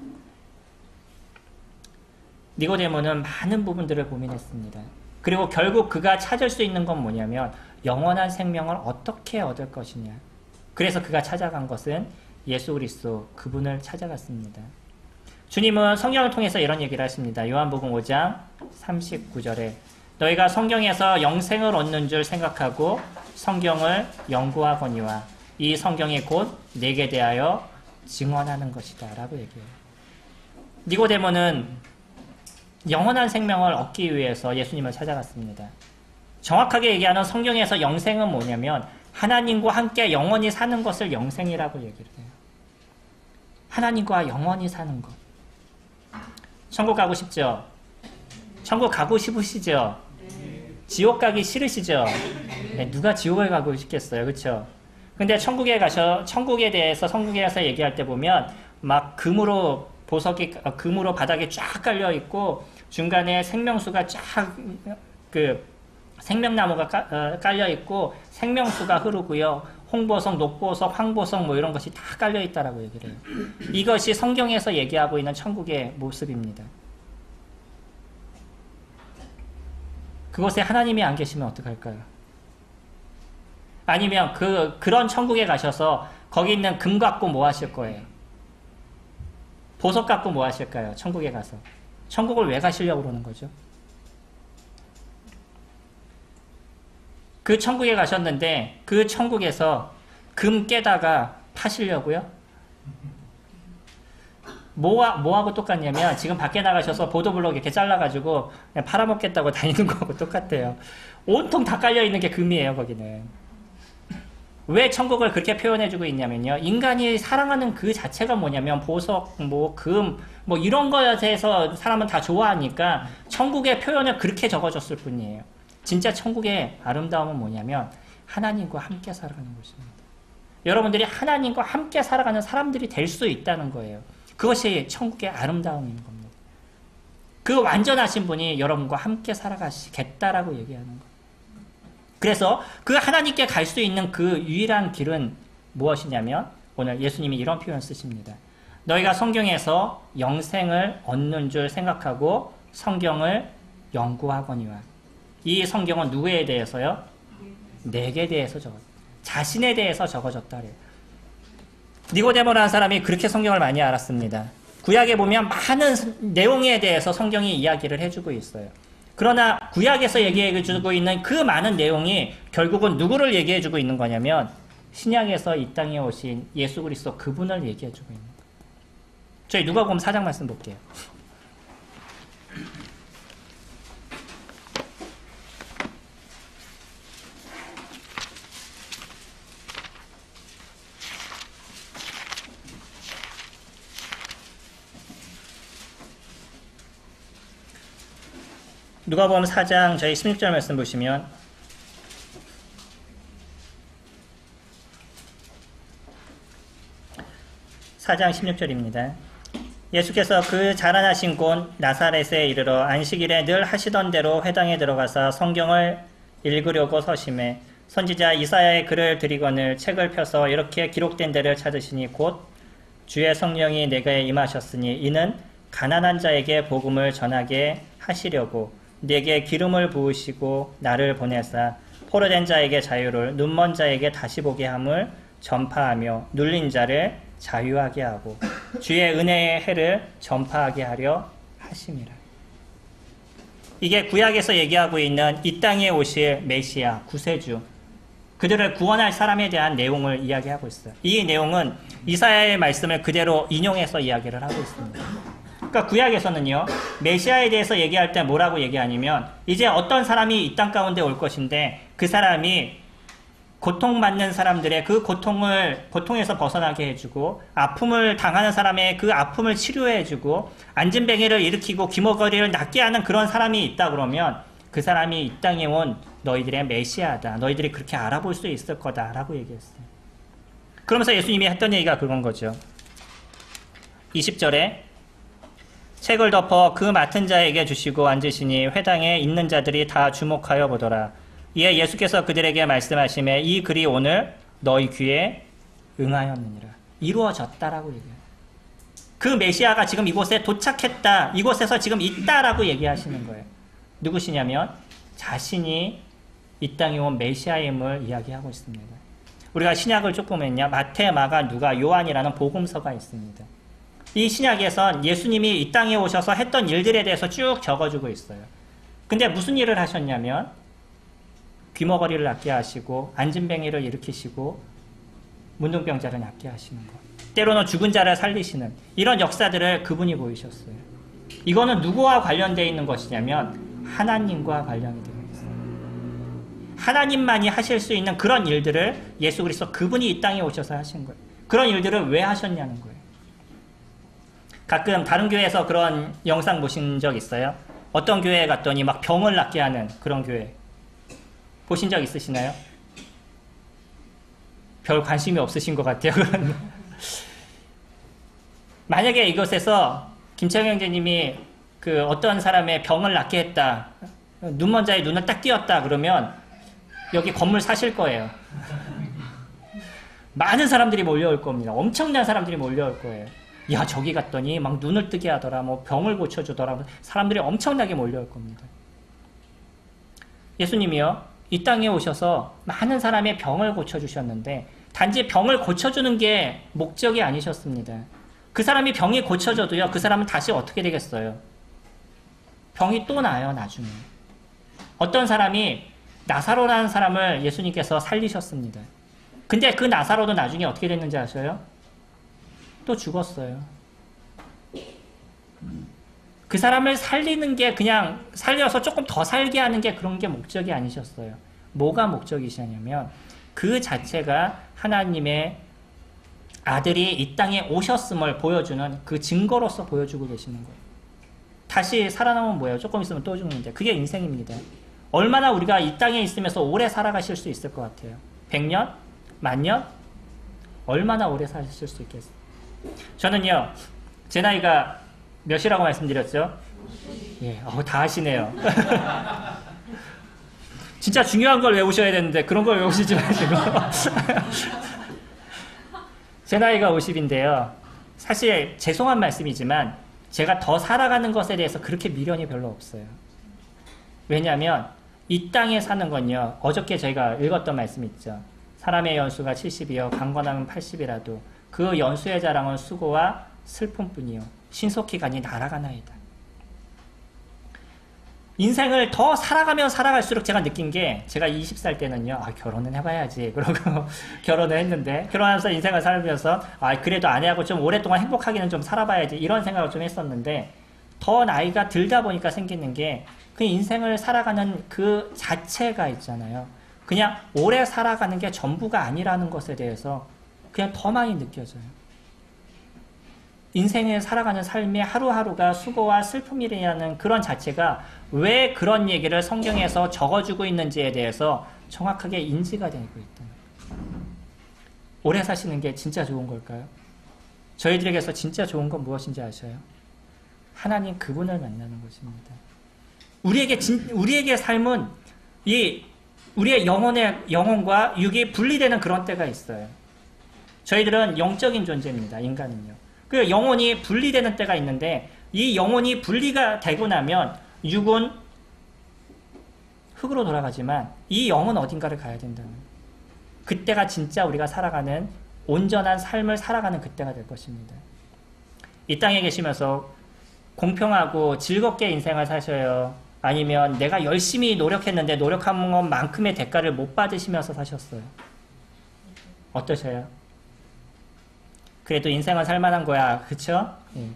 니고데모는 많은 부분들을 고민했습니다. 그리고 결국 그가 찾을 수 있는 건 뭐냐면 영원한 생명을 어떻게 얻을 것이냐. 그래서 그가 찾아간 것은 예수 그리스도, 그분을 찾아갔습니다. 주님은 성경을 통해서 이런 얘기를 하십니다. 요한복음 5장 39절에 너희가 성경에서 영생을 얻는 줄 생각하고 성경을 연구하거니와 이 성경이 곧 내게 대하여 증언하는 것이다 라고 얘기해요. 니고데모는 영원한 생명을 얻기 위해서 예수님을 찾아갔습니다. 정확하게 얘기하는 성경에서 영생은 뭐냐면 하나님과 함께 영원히 사는 것을 영생이라고 얘기를 해요. 하나님과 영원히 사는 것. 천국 가고 싶죠? 천국 가고 싶으시죠? 지옥 가기 싫으시죠? 네, 누가 지옥을 가고 싶겠어요, 그렇죠? 근데 천국에 대해서 성경에서 얘기할 때 보면 막 금으로 바닥에 쫙 깔려 있고 중간에 생명수가 쫙 생명나무가 깔려 있고 생명수가 흐르고요. 홍보석, 녹보석, 황보석 뭐 이런 것이 다 깔려 있다라고 얘기를 해요. 이것이 성경에서 얘기하고 있는 천국의 모습입니다. 그곳에 하나님이 안 계시면 어떡할까요? 아니면 그런 천국에 가셔서 거기 있는 금 갖고 뭐 하실 거예요? 보석 갖고 뭐 하실까요? 천국에 가서. 천국을 왜 가시려고 그러는 거죠? 그 천국에 가셨는데 그 천국에서 금 깨다가 파시려고요? 뭐하고 똑같냐면 지금 밖에 나가셔서 보도블록 이렇게 잘라가지고 그냥 팔아먹겠다고 다니는 거하고 똑같아요. 온통 다 깔려있는 게 금이에요, 거기는. 왜 천국을 그렇게 표현해주고 있냐면요. 인간이 사랑하는 그 자체가 뭐냐면 보석, 금, 이런 거에 대해서 사람은 다 좋아하니까 천국의 표현을 그렇게 적어줬을 뿐이에요. 진짜 천국의 아름다움은 뭐냐면 하나님과 함께 살아가는 것입니다. 여러분들이 하나님과 함께 살아가는 사람들이 될 수 있다는 거예요. 그것이 천국의 아름다움인 겁니다. 그 완전하신 분이 여러분과 함께 살아가시겠다라고 얘기하는 거예요. 그래서 그 하나님께 갈 수 있는 그 유일한 길은 무엇이냐면 오늘 예수님이 이런 표현을 쓰십니다. 너희가 성경에서 영생을 얻는 줄 생각하고 성경을 연구하거니와. 이 성경은 누구에 대해서요? 내게 대해서 자신에 대해서 적어졌다 그래요. 니고데모라는 사람이 그렇게 성경을 많이 알았습니다. 구약에 보면 많은 내용에 대해서 성경이 이야기를 해주고 있어요. 그러나 구약에서 얘기해주고 있는 그 많은 내용이 결국은 누구를 얘기해주고 있는 거냐면 신약에서 이 땅에 오신 예수 그리스도 그분을 얘기해주고 있는 거예요. 저희 누가복음 4장 말씀 볼게요. 누가복음 4장 저희 16절 말씀 보시면 4장 16절입니다. 예수께서 그 자라나신 곳 나사렛에 이르러 안식일에 늘 하시던 대로 회당에 들어가서 성경을 읽으려고 서심해 선지자 이사야의 글을 드리거늘 책을 펴서 이렇게 기록된 데를 찾으시니 곧 주의 성령이 내게 임하셨으니 이는 가난한 자에게 복음을 전하게 하시려고 내게 기름을 부으시고 나를 보내사 포로된 자에게 자유를 눈먼 자에게 다시 보게 함을 전파하며 눌린 자를 자유하게 하고 주의 은혜의 해를 전파하게 하려 하심이라. 이게 구약에서 얘기하고 있는 이 땅에 오실 메시아, 구세주, 그들을 구원할 사람에 대한 내용을 이야기하고 있어요. 이 내용은 이사야의 말씀을 그대로 인용해서 이야기를 하고 있습니다. 그러니까 구약에서는요, 메시아에 대해서 얘기할 때 뭐라고 얘기하냐면 이제 어떤 사람이 이 땅 가운데 올 것인데 그 사람이 고통받는 사람들의 그 고통에서 벗어나게 해주고 아픔을 당하는 사람의 그 아픔을 치료해주고 앉은뱅이를 일으키고 기머거리를 낫게 하는 그런 사람이 있다 그러면 그 사람이 이 땅에 온 너희들의 메시아다. 너희들이 그렇게 알아볼 수 있을 거다라고 얘기했어요. 그러면서 예수님이 했던 얘기가 그건 거죠. 20절에 책을 덮어 그 맡은 자에게 주시고 앉으시니 회당에 있는 자들이 다 주목하여 보더라. 이에 예수께서 그들에게 말씀하시매 이 글이 오늘 너희 귀에 응하였느니라. 이루어졌다라고 얘기해요. 그 메시아가 지금 이곳에 도착했다. 이곳에서 지금 있다라고 얘기하시는 거예요. 누구시냐면 자신이 이 땅에 온 메시아임을 이야기하고 있습니다. 우리가 신약을 쭉 보면요. 마태, 마가, 누가, 요한이라는 복음서가 있습니다. 이 신약에선 예수님이 이 땅에 오셔서 했던 일들에 대해서 쭉 적어주고 있어요. 근데 무슨 일을 하셨냐면 귀머거리를 낫게 하시고 앉은뱅이를 일으키시고 문둥병자를 낫게 하시는 것, 때로는 죽은 자를 살리시는 이런 역사들을 그분이 보이셨어요. 이거는 누구와 관련되어 있는 것이냐면 하나님과 관련이 되어 있어요. 하나님만이 하실 수 있는 그런 일들을 예수 그리스도 그분이 이 땅에 오셔서 하신 거예요. 그런 일들을 왜 하셨냐는 거예요. 가끔 다른 교회에서 그런 영상 보신 적 있어요? 어떤 교회에 갔더니 막 병을 낫게 하는 그런 교회 보신 적 있으시나요? 별 관심이 없으신 것 같아요. 만약에 이것에서 김창현 형제님이 그 어떤 사람의 병을 낫게 했다, 눈먼 자의 눈을 딱 띄었다 그러면 여기 건물 사실 거예요. 많은 사람들이 몰려올 겁니다. 엄청난 사람들이 몰려올 거예요. 야, 저기 갔더니 막 눈을 뜨게 하더라, 뭐 병을 고쳐주더라, 사람들이 엄청나게 몰려올 겁니다. 예수님이요, 이 땅에 오셔서 많은 사람의 병을 고쳐주셨는데 단지 병을 고쳐주는 게 목적이 아니셨습니다. 그 사람이 병이 고쳐져도요, 그 사람은 다시 어떻게 되겠어요? 병이 또 나요, 나중에. 어떤 사람이 나사로라는 사람을 예수님께서 살리셨습니다. 근데 그 나사로도 나중에 어떻게 됐는지 아셔요? 또 죽었어요. 그 사람을 살리는 게 그냥 살려서 조금 더 살게 하는 게 그런 게 목적이 아니셨어요. 뭐가 목적이시냐면 그 자체가 하나님의 아들이 이 땅에 오셨음을 보여주는 그 증거로서 보여주고 계시는 거예요. 다시 살아나면 뭐예요? 조금 있으면 또 죽는데 그게 인생입니다. 얼마나 우리가 이 땅에 있으면서 오래 살아가실 수 있을 것 같아요? 100년? 만년? 얼마나 오래 사실 수 있겠어요? 저는요, 제 나이가 몇이라고 말씀드렸죠? 예, 다 아시네요. 진짜 중요한 걸 외우셔야 되는데 그런 걸 외우시지 마시고. 제 나이가 50인데요. 사실 죄송한 말씀이지만 제가 더 살아가는 것에 대해서 그렇게 미련이 별로 없어요. 왜냐하면 이 땅에 사는 건요, 어저께 저희가 읽었던 말씀 있죠. 사람의 연수가 70이요 강건하면 80이라도 그 연수의 자랑은 수고와 슬픔뿐이요 신속히 가니 날아가나이다. 인생을 더 살아가면 살아갈수록 제가 느낀 게, 제가 20살 때는요, 결혼은 해봐야지 그러고 결혼을 했는데, 결혼하면서 인생을 살면서 그래도 아내하고 좀 오랫동안 행복하게는 좀 살아봐야지 이런 생각을 좀 했었는데, 더 나이가 들다 보니까 생기는 게 그 인생을 살아가는 그 자체가 있잖아요. 그냥 오래 살아가는 게 전부가 아니라는 것에 대해서 그냥 더 많이 느껴져요. 인생을 살아가는 삶의 하루하루가 수고와 슬픔이라는 그런 자체가 왜 그런 얘기를 성경에서 적어주고 있는지에 대해서 정확하게 인지가 되고 있다. 오래 사시는 게 진짜 좋은 걸까요? 저희들에게서 진짜 좋은 건 무엇인지 아셔요? 하나님 그분을 만나는 것입니다. 우리에게 삶은 우리의 영혼과 육이 분리되는 그런 때가 있어요. 저희들은 영적인 존재입니다. 인간은요. 그 영혼이 분리되는 때가 있는데, 이 영혼이 분리가 되고 나면 육은 흙으로 돌아가지만 이 영은 어딘가를 가야 된다는 거예요. 그때가 진짜 우리가 살아가는 온전한 삶을 살아가는 그때가 될 것입니다. 이 땅에 계시면서 공평하고 즐겁게 인생을 사셔요? 아니면 내가 열심히 노력했는데 노력한 것만큼의 대가를 못 받으시면서 사셨어요? 어떠셔요? 그래도 인생은 살만한 거야. 그쵸? 예.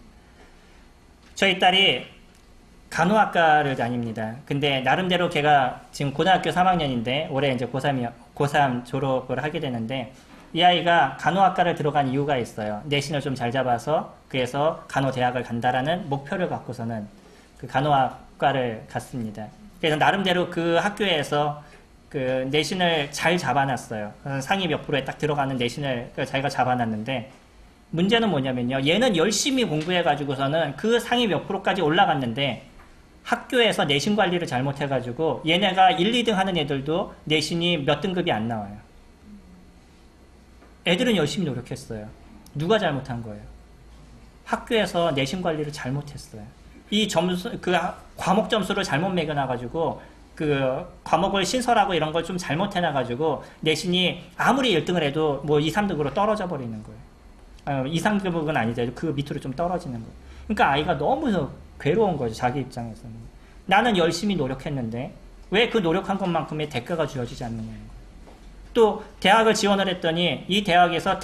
저희 딸이 간호학과를 다닙니다. 근데 나름대로 걔가 지금 고등학교 3학년인데 올해 이제 고3 졸업을 하게 되는데, 이 아이가 간호학과를 들어간 이유가 있어요. 내신을 좀 잘 잡아서, 그래서 간호대학을 간다라는 목표를 갖고서는 그 간호학과를 갔습니다. 그래서 나름대로 그 학교에서 그 내신을 잘 잡아놨어요. 상위 몇 프로에 딱 들어가는 내신을 자기가 잡아놨는데, 문제는 뭐냐면요, 얘는 열심히 공부해가지고서는 그 상위 몇 프로까지 올라갔는데 학교에서 내신 관리를 잘못해가지고 얘네가 1, 2등 하는 애들도 내신이 몇 등급이 안 나와요. 애들은 열심히 노력했어요. 누가 잘못한 거예요? 학교에서 내신 관리를 잘못했어요. 이 점수, 그 과목 점수를 잘못 매겨놔가지고 그 과목을 신설하고 이런 걸 좀 잘못해놔가지고 내신이 아무리 1등을 해도 뭐 2, 3등으로 떨어져 버리는 거예요. 2, 3등급은 아니죠. 그 밑으로 좀 떨어지는 거예요. 그러니까 아이가 너무 괴로운 거죠. 자기 입장에서는. 나는 열심히 노력했는데 왜 그 노력한 것만큼의 대가가 주어지지 않느냐는 거예요. 또 대학을 지원을 했더니 이 대학에서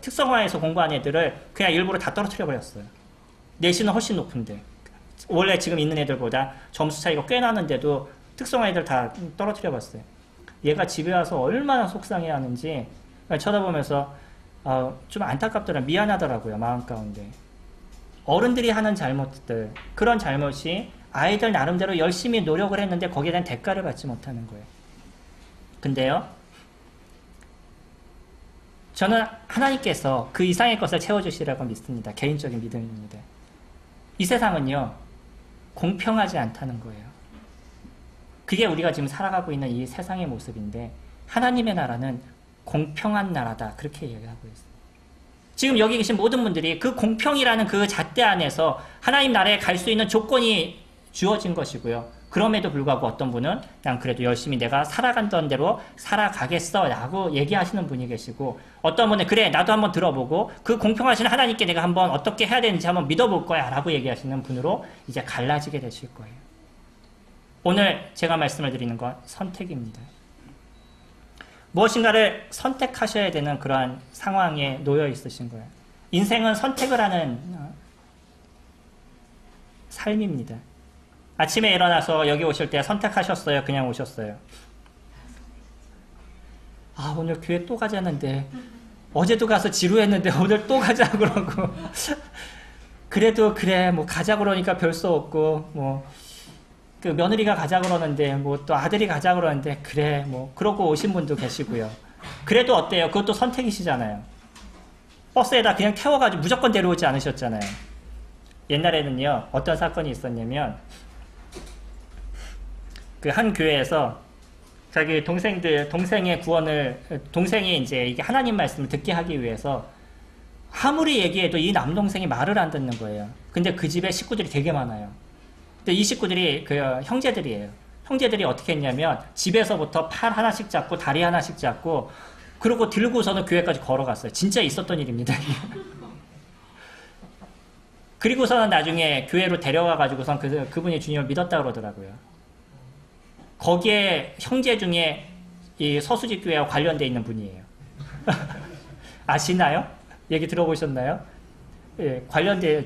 특성화해서 공부한 애들을 그냥 일부러 다 떨어뜨려 버렸어요. 내신은 훨씬 높은데 원래 지금 있는 애들보다 점수 차이가 꽤 나는데도 특성화 애들 다 떨어뜨려 봤어요. 얘가 집에 와서 얼마나 속상해 하는지 쳐다보면서 좀 안타깝더라, 미안하더라고요, 마음 가운데. 어른들이 하는 잘못들, 그런 잘못이 아이들 나름대로 열심히 노력을 했는데 거기에 대한 대가를 받지 못하는 거예요. 근데요, 저는 하나님께서 그 이상의 것을 채워주시라고 믿습니다. 개인적인 믿음입니다. 이 세상은요, 공평하지 않다는 거예요. 그게 우리가 지금 살아가고 있는 이 세상의 모습인데 하나님의 나라는 공평한 나라다, 그렇게 얘기하고 있어요. 지금 여기 계신 모든 분들이 그 공평이라는 그 잣대 안에서 하나님 나라에 갈 수 있는 조건이 주어진 것이고요. 그럼에도 불구하고 어떤 분은 난 그래도 열심히 내가 살아간던 대로 살아가겠어 라고 얘기하시는 분이 계시고, 어떤 분은 그래 나도 한번 들어보고 그 공평하신 하나님께 내가 한번 어떻게 해야 되는지 한번 믿어볼 거야 라고 얘기하시는 분으로 이제 갈라지게 되실 거예요. 오늘 제가 말씀을 드리는 건 선택입니다. 무엇인가를 선택하셔야 되는 그러한 상황에 놓여 있으신 거예요. 인생은 선택을 하는 삶입니다. 아침에 일어나서 여기 오실 때 선택하셨어요? 그냥 오셨어요? 오늘 교회 또 가자는데 어제도 가서 지루했는데 오늘 또 가자 그러고 그래도 그래 뭐 가자 그러니까 별 수 없고 뭐 그 며느리가 가자 그러는데 뭐 또 아들이 가자 그러는데 그래 뭐 그러고 오신 분도 계시고요. 그래도 어때요? 그것도 선택이시잖아요. 버스에다 그냥 태워가지고 무조건 데려오지 않으셨잖아요. 옛날에는요 어떤 사건이 있었냐면 그 한 교회에서 자기 동생의 구원을, 동생이 이제 이게 하나님 말씀을 듣게 하기 위해서 아무리 얘기해도 이 남동생이 말을 안 듣는 거예요. 근데 그 집에 식구들이 되게 많아요. 근데 이 식구들이 그 형제들이에요. 형제들이 어떻게 했냐면 집에서부터 팔 하나씩 잡고 다리 하나씩 잡고 그러고 들고서는 교회까지 걸어갔어요. 진짜 있었던 일입니다. 그리고서는 나중에 교회로 데려와가지고선 그분이 주님을 믿었다 그러더라고요. 거기에 형제 중에 이 서수지 교회와 관련되어 있는 분이에요. 아시나요? 얘기 들어보셨나요? 예,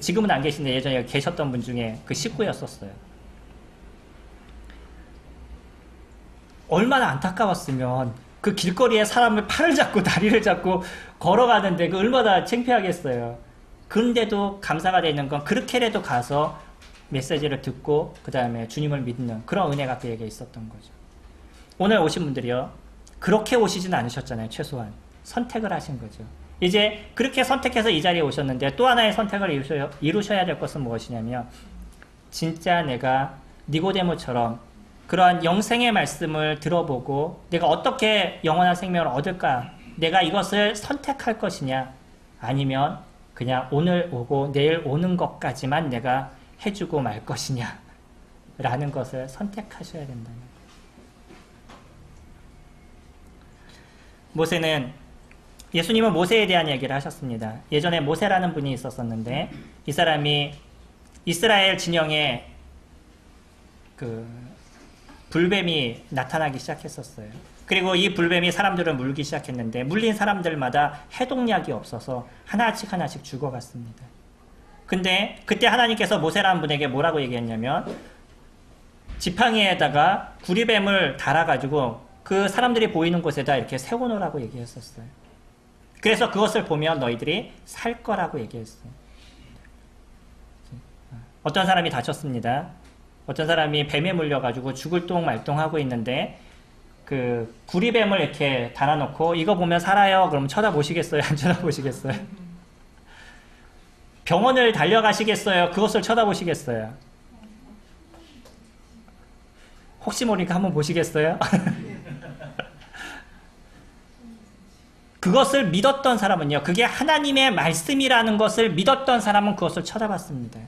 지금은 안 계신데 예전에 계셨던 분 중에 그 식구였었어요. 얼마나 안타까웠으면 그 길거리에 사람을 팔을 잡고 다리를 잡고 걸어가는데 그 얼마나 창피하겠어요. 그런데도 감사가 되는 건 그렇게라도 가서 메시지를 듣고 그 다음에 주님을 믿는 그런 은혜가 그에게 있었던 거죠. 오늘 오신 분들이요 그렇게 오시진 않으셨잖아요. 최소한 선택을 하신 거죠. 이제 그렇게 선택해서 이 자리에 오셨는데 또 하나의 선택을 이루셔야 될 것은 무엇이냐면 진짜 내가 니고데모처럼 그러한 영생의 말씀을 들어보고 내가 어떻게 영원한 생명을 얻을까, 내가 이것을 선택할 것이냐 아니면 그냥 오늘 오고 내일 오는 것까지만 내가 해주고 말 것이냐 라는 것을 선택하셔야 된다는 거예요. 모세는 예수님은 모세에 대한 얘기를 하셨습니다. 예전에 모세라는 분이 있었었는데 이 사람이 이스라엘 진영에 그 불뱀이 나타나기 시작했었어요. 그리고 이 불뱀이 사람들을 물기 시작했는데 물린 사람들마다 해독약이 없어서 하나씩 죽어갔습니다. 근데 그때 하나님께서 모세라는 분에게 뭐라고 얘기했냐면 지팡이에다가 구리뱀을 달아가지고 그 사람들이 보이는 곳에다 이렇게 세워놓으라고 얘기했었어요. 그래서 그것을 보면 너희들이 살 거라고 얘기했어요. 어떤 사람이 다쳤습니다. 어떤 사람이 뱀에 물려가지고 죽을 똥 말똥하고 있는데 그 구리뱀을 이렇게 달아놓고 이거 보면 살아요. 그럼 쳐다보시겠어요? 안 쳐다보시겠어요? 병원을 달려가시겠어요? 그것을 쳐다보시겠어요? 혹시 모르니까 한번 보시겠어요? 그것을 믿었던 사람은요. 그게 하나님의 말씀이라는 것을 믿었던 사람은 그것을 쳐다봤습니다.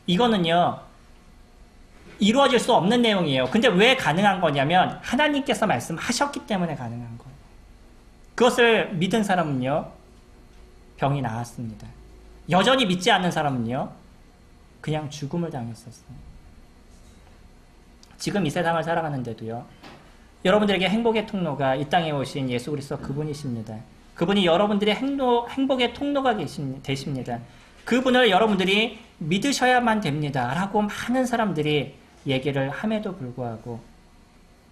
이거는요. 이루어질 수 없는 내용이에요. 근데 왜 가능한 거냐면 하나님께서 말씀하셨기 때문에 가능한 거예요. 그것을 믿은 사람은요. 병이 나았습니다. 여전히 믿지 않는 사람은요. 그냥 죽음을 당했었어요. 지금 이 세상을 살아가는데도요. 여러분들에게 행복의 통로가 이 땅에 오신 예수 그리스도 그분이십니다. 그분이 여러분들의 행복의 통로가 되십니다. 그분을 여러분들이 믿으셔야만 됩니다. 라고 많은 사람들이 얘기를 함에도 불구하고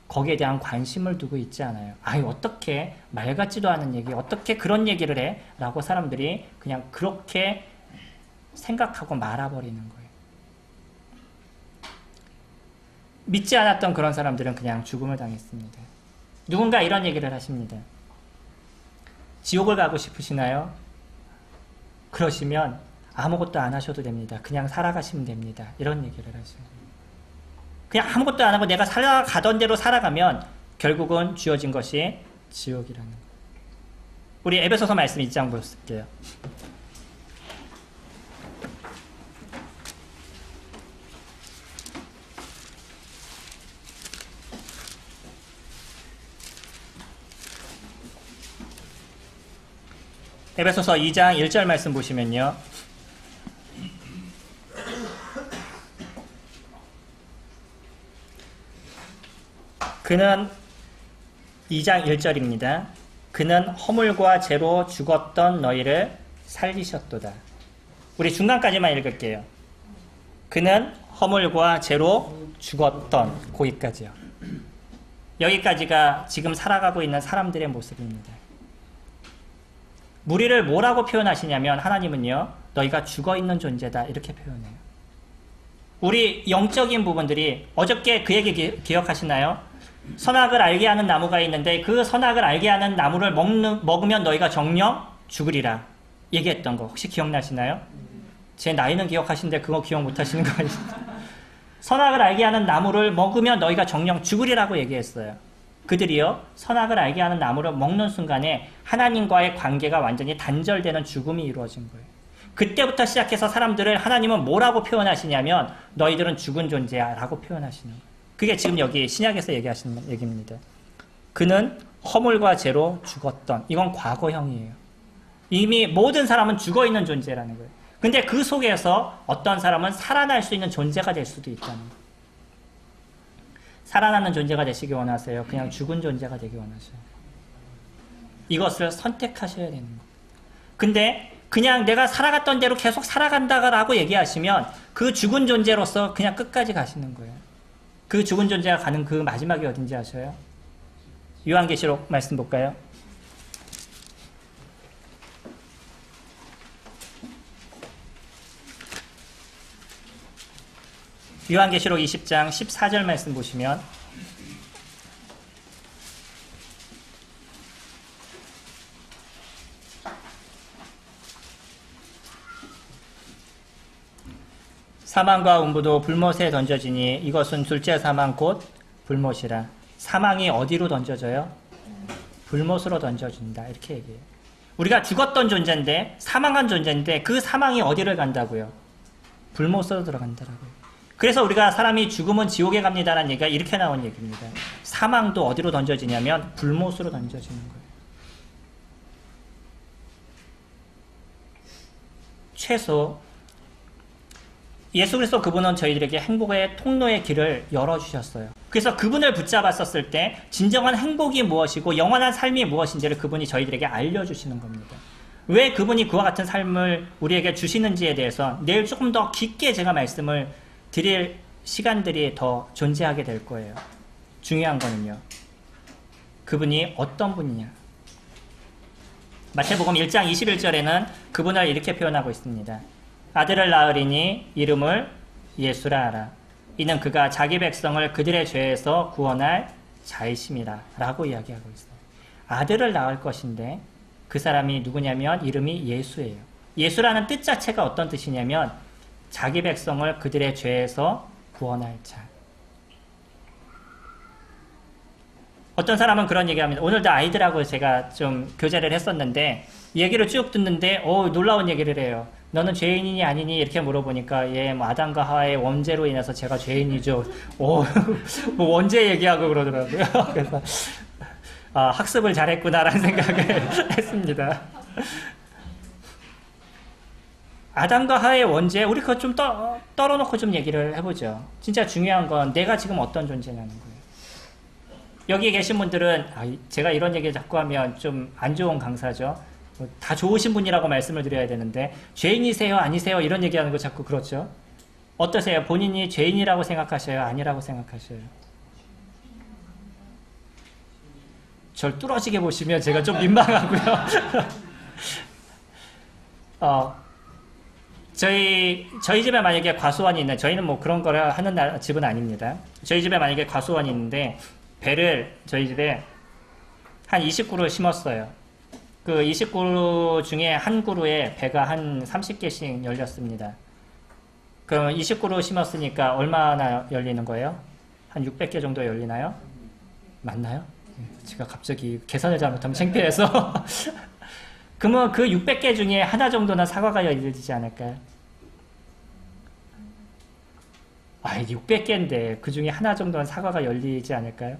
거기에 대한 관심을 두고 있지 않아요. 아유, 어떻게 말 같지도 않은 얘기, 어떻게 그런 얘기를 해? 라고 사람들이 그냥 그렇게 생각하고 말아버리는 거예요. 믿지 않았던 그런 사람들은 그냥 죽음을 당했습니다. 누군가 이런 얘기를 하십니다. 지옥을 가고 싶으시나요? 그러시면 아무것도 안 하셔도 됩니다. 그냥 살아가시면 됩니다. 이런 얘기를 하시는 거예요. 그냥 아무것도 안 하고 내가 살아가던 대로 살아가면 결국은 주어진 것이 지옥이라는 거예요. 우리 에베소서 말씀 2장 볼게요. 에베소서 2장 1절 말씀 보시면요. 그는 2장 1절입니다. 그는 허물과 죄로 죽었던 너희를 살리셨도다. 우리 중간까지만 읽을게요. 그는 허물과 죄로 죽었던 거기까지요. 여기까지가 지금 살아가고 있는 사람들의 모습입니다. 우리를 뭐라고 표현하시냐면 하나님은요. 너희가 죽어있는 존재다 이렇게 표현해요. 우리 영적인 부분들이 어저께 그 얘기 기억하시나요? 선악을 알게 하는 나무가 있는데 그 선악을 알게 하는 나무를 먹으면 너희가 정녕 죽으리라 얘기했던 거 혹시 기억나시나요? 제 나이는 기억하시는데 그거 기억 못하시는 거 아니죠? 선악을 알게 하는 나무를 먹으면 너희가 정녕 죽으리라고 얘기했어요. 그들이요 선악을 알게 하는 나무를 먹는 순간에 하나님과의 관계가 완전히 단절되는 죽음이 이루어진 거예요. 그때부터 시작해서 사람들을 하나님은 뭐라고 표현하시냐면 너희들은 죽은 존재야 라고 표현하시는 거예요. 그게 지금 여기 신약에서 얘기하시는 얘기입니다. 그는 허물과 죄로 죽었던 이건 과거형이에요. 이미 모든 사람은 죽어있는 존재라는 거예요. 근데 그 속에서 어떤 사람은 살아날 수 있는 존재가 될 수도 있다는 거예요. 살아나는 존재가 되시기 원하세요? 그냥 죽은 존재가 되기 원하세요? 이것을 선택하셔야 되는 거예요. 근데 그냥 내가 살아갔던 대로 계속 살아간다라고 얘기하시면 그 죽은 존재로서 그냥 끝까지 가시는 거예요. 그 죽은 존재가 가는 그 마지막이 어딘지 아셔요? 요한계시록 말씀 볼까요? 요한계시록 20장 14절 말씀 보시면 사망과 음부도 불못에 던져지니 이것은 둘째 사망 곧 불못이라. 사망이 어디로 던져져요? 불못으로 던져준다. 이렇게 얘기해요. 우리가 죽었던 존재인데 사망한 존재인데 그 사망이 어디를 간다고요? 불못으로 들어간다라고요. 그래서 우리가 사람이 죽으면 지옥에 갑니다라는 얘기가 이렇게 나온 얘기입니다. 사망도 어디로 던져지냐면 불못으로 던져지는 거예요. 최소 예수 그리스도 그분은 저희들에게 행복의 통로의 길을 열어주셨어요. 그래서 그분을 붙잡았었을 때 진정한 행복이 무엇이고 영원한 삶이 무엇인지를 그분이 저희들에게 알려주시는 겁니다. 왜 그분이 그와 같은 삶을 우리에게 주시는지에 대해서 내일 조금 더 깊게 제가 말씀을 드릴 시간들이 더 존재하게 될 거예요. 중요한 거는요. 그분이 어떤 분이냐. 마태복음 1장 21절에는 그분을 이렇게 표현하고 있습니다. 아들을 낳으리니 이름을 예수라 하라. 이는 그가 자기 백성을 그들의 죄에서 구원할 자이심이라 라고 이야기하고 있어요. 아들을 낳을 것인데 그 사람이 누구냐면 이름이 예수예요. 예수라는 뜻 자체가 어떤 뜻이냐면 자기 백성을 그들의 죄에서 구원할 자. 어떤 사람은 그런 얘기합니다. 오늘도 아이들하고 제가 좀 교제를 했었는데 얘기를 쭉 듣는데 놀라운 얘기를 해요. 너는 죄인이니 아니니 이렇게 물어보니까 뭐 아담과 하와의 원죄로 인해서 제가 죄인이죠. 뭐 원죄 얘기하고 그러더라고요. 그래서 학습을 잘했구나라는 생각을 했습니다. 아담과 하와의 원죄 우리 그거 좀 떨어놓고 좀 얘기를 해보죠. 진짜 중요한 건 내가 지금 어떤 존재냐는 거예요. 여기 계신 분들은 제가 이런 얘기를 자꾸 하면 좀 안 좋은 강사죠. 다 좋으신 분이라고 말씀을 드려야 되는데 죄인이세요? 아니세요? 이런 얘기하는 거 자꾸 그렇죠. 어떠세요? 본인이 죄인이라고 생각하셔요? 아니라고 생각하셔요? 절 뚫어지게 보시면 제가 좀 민망하고요. 저희 집에 만약에 과수원이 있는, 저희는 뭐 그런 거를 하는 집은 아닙니다. 저희 집에 만약에 과수원이 있는데 배를 저희 집에 한 20그루 심었어요. 그 20그루 중에 한 그루에 배가 한 30개씩 열렸습니다. 그럼 20그루 심었으니까 얼마나 열리는 거예요? 한 600개 정도 열리나요? 맞나요? 제가 갑자기 계산을 잘못하면 창피해서. 그러면 그 600개 중에 하나 정도는 사과가 열리지 않을까요? 600개인데 그 중에 하나 정도는 사과가 열리지 않을까요?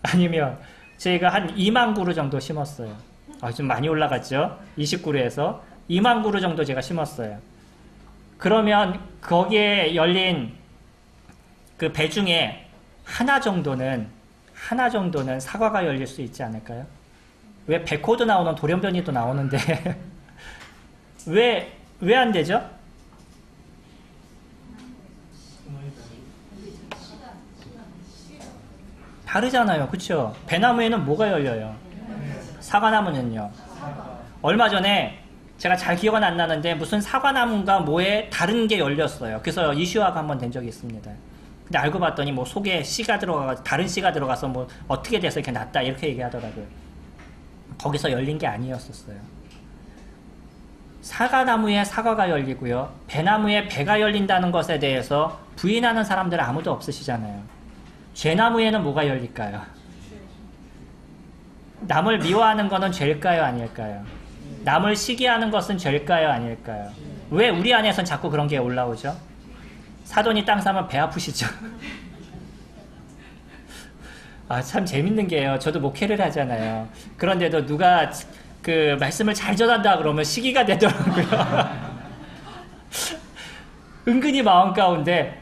아니면 저희가 한 2만 그루 정도 심었어요. 좀 많이 올라갔죠? 20그루에서 2만 그루 정도 제가 심었어요. 그러면 거기에 열린 그 배 중에 하나 정도는 사과가 열릴 수 있지 않을까요? 왜 백호도 나오는 돌연변이도 나오는데 왜 안 되죠? 다르잖아요. 그쵸? 배나무에는 뭐가 열려요? 사과나무는요? 얼마 전에 제가 잘 기억은 안 나는데 무슨 사과나무인가 뭐에 다른 게 열렸어요. 그래서 이슈화가 한번 된 적이 있습니다. 근데 알고 봤더니 뭐 속에 씨가 들어가서 다른 씨가 들어가서 뭐 어떻게 돼서 이렇게 났다 이렇게 얘기하더라고요. 거기서 열린 게 아니었었어요. 사과나무에 사과가 열리고요. 배나무에 배가 열린다는 것에 대해서 부인하는 사람들은 아무도 없으시잖아요. 죄나무에는 뭐가 열릴까요? 남을 미워하는 것은 죄일까요? 아닐까요? 남을 시기하는 것은 죄일까요? 아닐까요? 왜 우리 안에선 자꾸 그런 게 올라오죠? 사돈이 땅 사면 배 아프시죠? 참 재밌는 게요. 저도 목회를 하잖아요. 그런데도 누가 그 말씀을 잘 전한다 그러면 시기가 되더라고요. 은근히 마음 가운데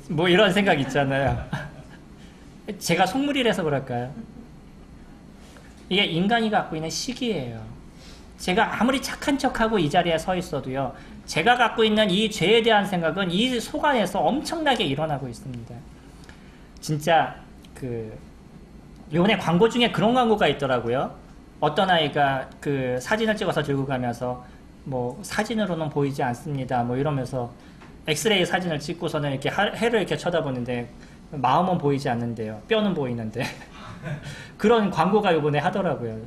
뭐 이런 생각 있잖아요. 제가 속물이라서 그럴까요? 이게 인간이 갖고 있는 시기예요. 제가 아무리 착한 척하고 이 자리에 서 있어도요. 제가 갖고 있는 이 죄에 대한 생각은 이 속 안에서 엄청나게 일어나고 있습니다. 진짜 요번에 광고 중에 그런 광고가 있더라고요. 어떤 아이가 그 사진을 찍어서 들고 가면서 뭐 사진으로는 보이지 않습니다. 뭐 이러면서 엑스레이 사진을 찍고서는 이렇게 해를 이렇게 쳐다보는데 마음은 보이지 않는데요. 뼈는 보이는데. 그런 광고가 요번에 하더라고요.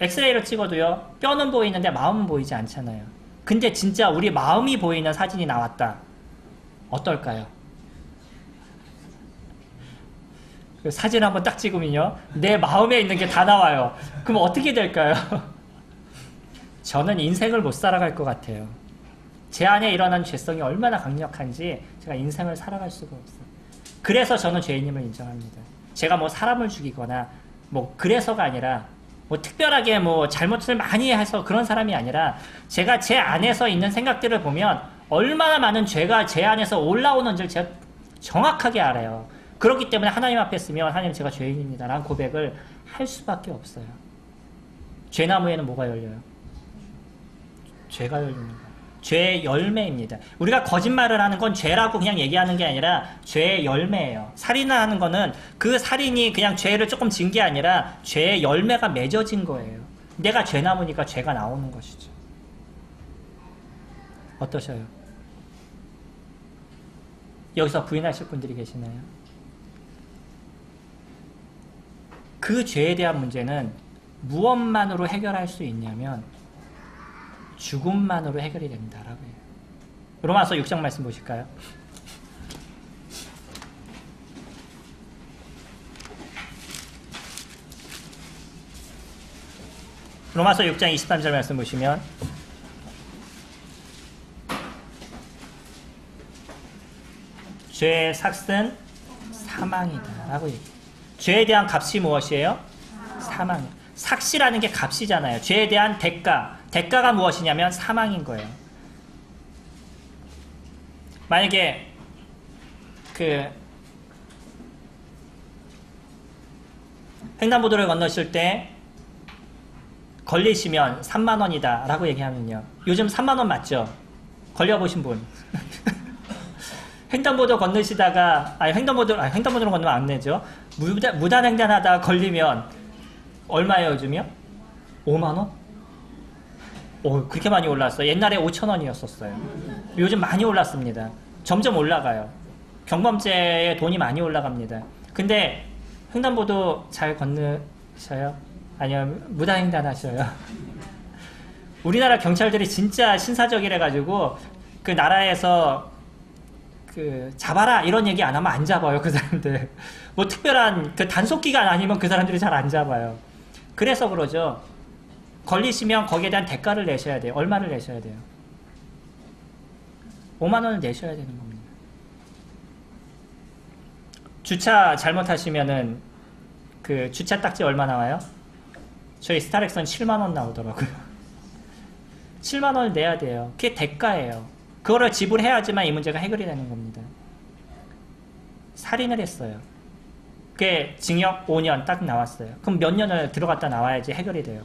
엑스레이를 찍어도요. 뼈는 보이는데 마음은 보이지 않잖아요. 근데 진짜 우리 마음이 보이는 사진이 나왔다. 어떨까요? 그 사진 한번 딱 찍으면요. 내 마음에 있는 게 다 나와요. 그럼 어떻게 될까요? 저는 인생을 못 살아갈 것 같아요. 제 안에 일어난 죄성이 얼마나 강력한지 제가 인생을 살아갈 수가 없어요. 그래서 저는 죄인임을 인정합니다. 제가 뭐 사람을 죽이거나 뭐 그래서가 아니라 뭐 특별하게 뭐 잘못을 많이 해서 그런 사람이 아니라 제가 제 안에서 있는 생각들을 보면 얼마나 많은 죄가 제 안에서 올라오는지를 제가 정확하게 알아요. 그렇기 때문에 하나님 앞에 쓰면 하나님 제가 죄인입니다 라는 고백을 할 수밖에 없어요. 죄나무에는 뭐가 열려요? 죄가 열리는 거예요. 죄의 열매입니다. 우리가 거짓말을 하는 건 죄라고 그냥 얘기하는 게 아니라 죄의 열매예요. 살인을 하는 거는 그 살인이 그냥 죄를 조금 진 게 아니라 죄의 열매가 맺어진 거예요. 내가 죄나무니까 죄가 나오는 것이죠. 어떠셔요? 여기서 부인하실 분들이 계시나요? 그 죄에 대한 문제는 무엇만으로 해결할 수 있냐면 죽음만으로 해결이 된다라고 해요. 로마서 6장 말씀 보실까요? 로마서 6장 23절 말씀 보시면 죄의 삭은 사망이다 라고 얘기해요. 죄에 대한 값이 무엇이에요? 사망이에요. 삭시라는 게 값이잖아요. 죄에 대한 대가가 무엇이냐면 사망인 거예요. 만약에 횡단보도를 건너실 때 걸리시면 3만 원이다 라고 얘기하면요. 요즘 3만 원 맞죠? 걸려보신 분. 횡단보도 건너시다가, 횡단보도로 건너면 안 내죠. 무단횡단하다가 걸리면 얼마예요, 요즘이요? 5만 원? 오, 그렇게 많이 올랐어요. 옛날에 5천 원이었었어요. 요즘 많이 올랐습니다. 점점 올라가요. 경범죄에 돈이 많이 올라갑니다. 근데 횡단보도 잘 건너셔요? 아니면 무단횡단 하셔요? 우리나라 경찰들이 진짜 신사적이래가지고 그 나라에서 그 잡아라 이런 얘기 안 하면 안 잡아요. 그 사람들 뭐 특별한 그 단속기간 아니면 그 사람들이 잘 안 잡아요. 그래서 그러죠. 걸리시면 거기에 대한 대가를 내셔야 돼요. 얼마를 내셔야 돼요? 5만 원을 내셔야 되는 겁니다. 주차 잘못하시면은 그 주차 딱지 얼마 나와요? 저희 스타렉스는 7만 원 나오더라고요. 7만 원을 내야 돼요. 그게 대가예요. 그거를 지불해야지만 이 문제가 해결이 되는 겁니다. 살인을 했어요. 그게 징역 5년 딱 나왔어요. 그럼 몇 년을 들어갔다 나와야지 해결이 돼요?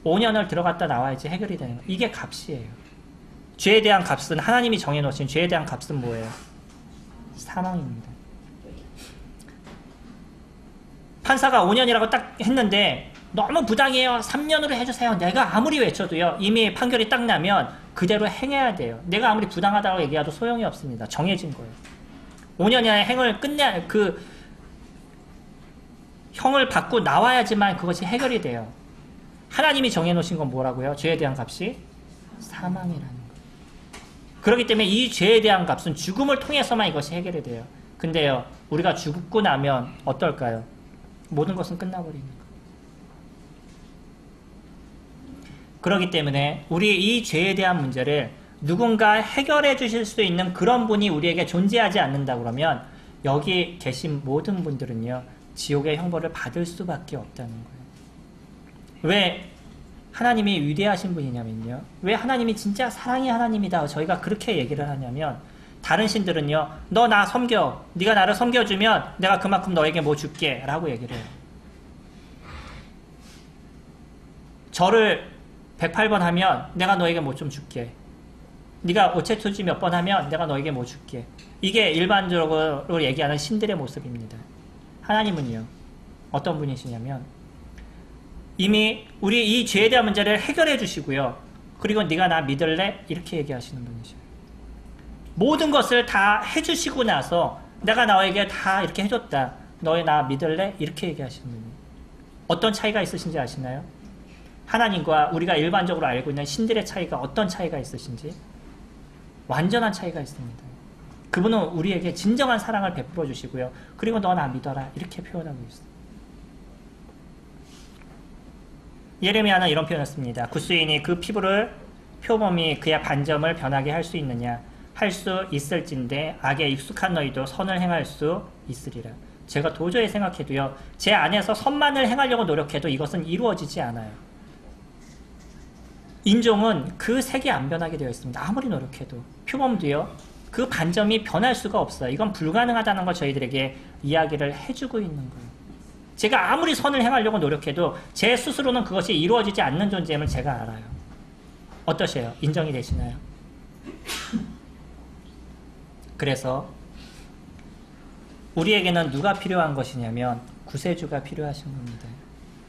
5년을 들어갔다 나와야지 해결이 되는 거예요. 이게 값이에요. 죄에 대한 값은 하나님이 정해놓으신 죄에 대한 값은 뭐예요? 사망입니다. 판사가 5년이라고 딱 했는데 너무 부당해요. 3년으로 해주세요. 내가 아무리 외쳐도요. 이미 판결이 딱 나면 그대로 행해야 돼요. 내가 아무리 부당하다고 얘기해도 소용이 없습니다. 정해진 거예요. 5년 이하의 행을 형을 받고 나와야지만 그것이 해결이 돼요. 하나님이 정해놓으신 건 뭐라고요? 죄에 대한 값이 사망이라는 거예요. 그렇기 때문에 이 죄에 대한 값은 죽음을 통해서만 이것이 해결이 돼요. 근데요, 우리가 죽고 나면 어떨까요? 모든 것은 끝나버리는 거예요. 그렇기 때문에 우리 이 죄에 대한 문제를 누군가 해결해 주실 수 있는 그런 분이 우리에게 존재하지 않는다 그러면 여기 계신 모든 분들은요, 지옥의 형벌을 받을 수밖에 없다는 거예요. 왜 하나님이 위대하신 분이냐면요, 왜 하나님이 진짜 사랑의 하나님이다 저희가 그렇게 얘기를 하냐면, 다른 신들은요, 너 나 섬겨, 네가 나를 섬겨주면 내가 그만큼 너에게 뭐 줄게 라고 얘기를 해요. 절을 108번 하면 내가 너에게 뭐 좀 줄게. 네가 오체투지 몇 번 하면 내가 너에게 뭐 줄게. 이게 일반적으로 얘기하는 신들의 모습입니다. 하나님은요, 어떤 분이시냐면 이미 우리 이 죄에 대한 문제를 해결해 주시고요, 그리고 네가 나 믿을래? 이렇게 얘기하시는 분이죠. 모든 것을 다 해주시고 나서 내가 너에게 다 이렇게 해줬다, 너희 나 믿을래? 이렇게 얘기하시는 분이에요. 어떤 차이가 있으신지 아시나요? 하나님과 우리가 일반적으로 알고 있는 신들의 차이가 어떤 차이가 있으신지 완전한 차이가 있습니다. 그분은 우리에게 진정한 사랑을 베풀어 주시고요, 그리고 너 나 믿어라 이렇게 표현하고 있어요. 예레미야는 이런 표현을 씁니다. 구스인이 그 피부를 표범이 그의 반점을 변하게 할 수 있느냐? 할 수 있을진데 악에 익숙한 너희도 선을 행할 수 있으리라. 제가 도저히 생각해도요, 제 안에서 선만을 행하려고 노력해도 이것은 이루어지지 않아요. 인종은 그 색이 안 변하게 되어 있습니다. 아무리 노력해도. 표범도요, 그 반점이 변할 수가 없어요. 이건 불가능하다는 걸 저희들에게 이야기를 해주고 있는 거예요. 제가 아무리 선을 행하려고 노력해도 제 스스로는 그것이 이루어지지 않는 존재임을 제가 알아요. 어떠세요? 인정이 되시나요? 그래서 우리에게는 누가 필요한 것이냐면 구세주가 필요하신 겁니다.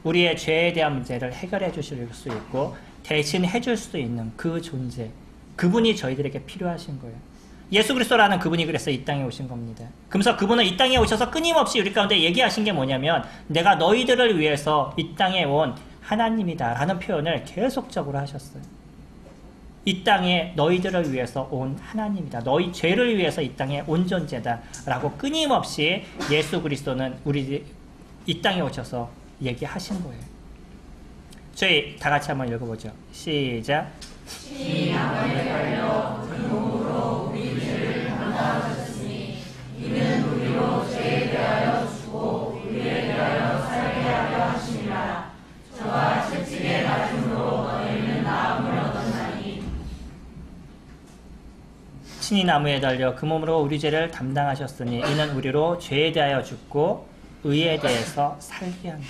우리의 죄에 대한 문제를 해결해 주실 수 있고 대신 해줄 수 있는 그 존재, 그분이 저희들에게 필요하신 거예요. 예수 그리스도라는 그분이 그래서 이 땅에 오신 겁니다. 그러면서 그분은 이 땅에 오셔서 끊임없이 우리 가운데 얘기하신 게 뭐냐면, 내가 너희들을 위해서 이 땅에 온 하나님이다 라는 표현을 계속적으로 하셨어요. 이 땅에 너희들을 위해서 온 하나님이다, 너희 죄를 위해서 이 땅에 온 존재다 라고 끊임없이 예수 그리스도는 우리 이 땅에 오셔서 얘기하신 거예요. 저희 다 같이 한번 읽어보죠. 시작. 신이 나무에 달려 그 몸으로 우리 죄를 담당하셨으니 이는 우리로 죄에 대하여 죽고 우리에 대하여 살게 하려 하심이라. 저와 채찍에 맞음으로 너희는 나음을 얻었나니. 신이 나무에 달려 그 몸으로 우리 죄를 담당하셨으니 이는 우리로 죄에 대하여 죽고 의에 대해서 살게 한다.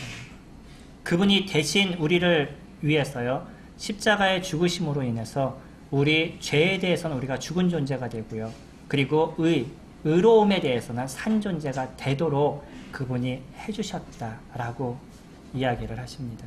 그분이 대신 우리를 위해서요, 십자가의 죽으심으로 인해서 우리 죄에 대해서는 우리가 죽은 존재가 되고요. 그리고 의로움에 대해서는 산 존재가 되도록 그분이 해주셨다라고 이야기를 하십니다.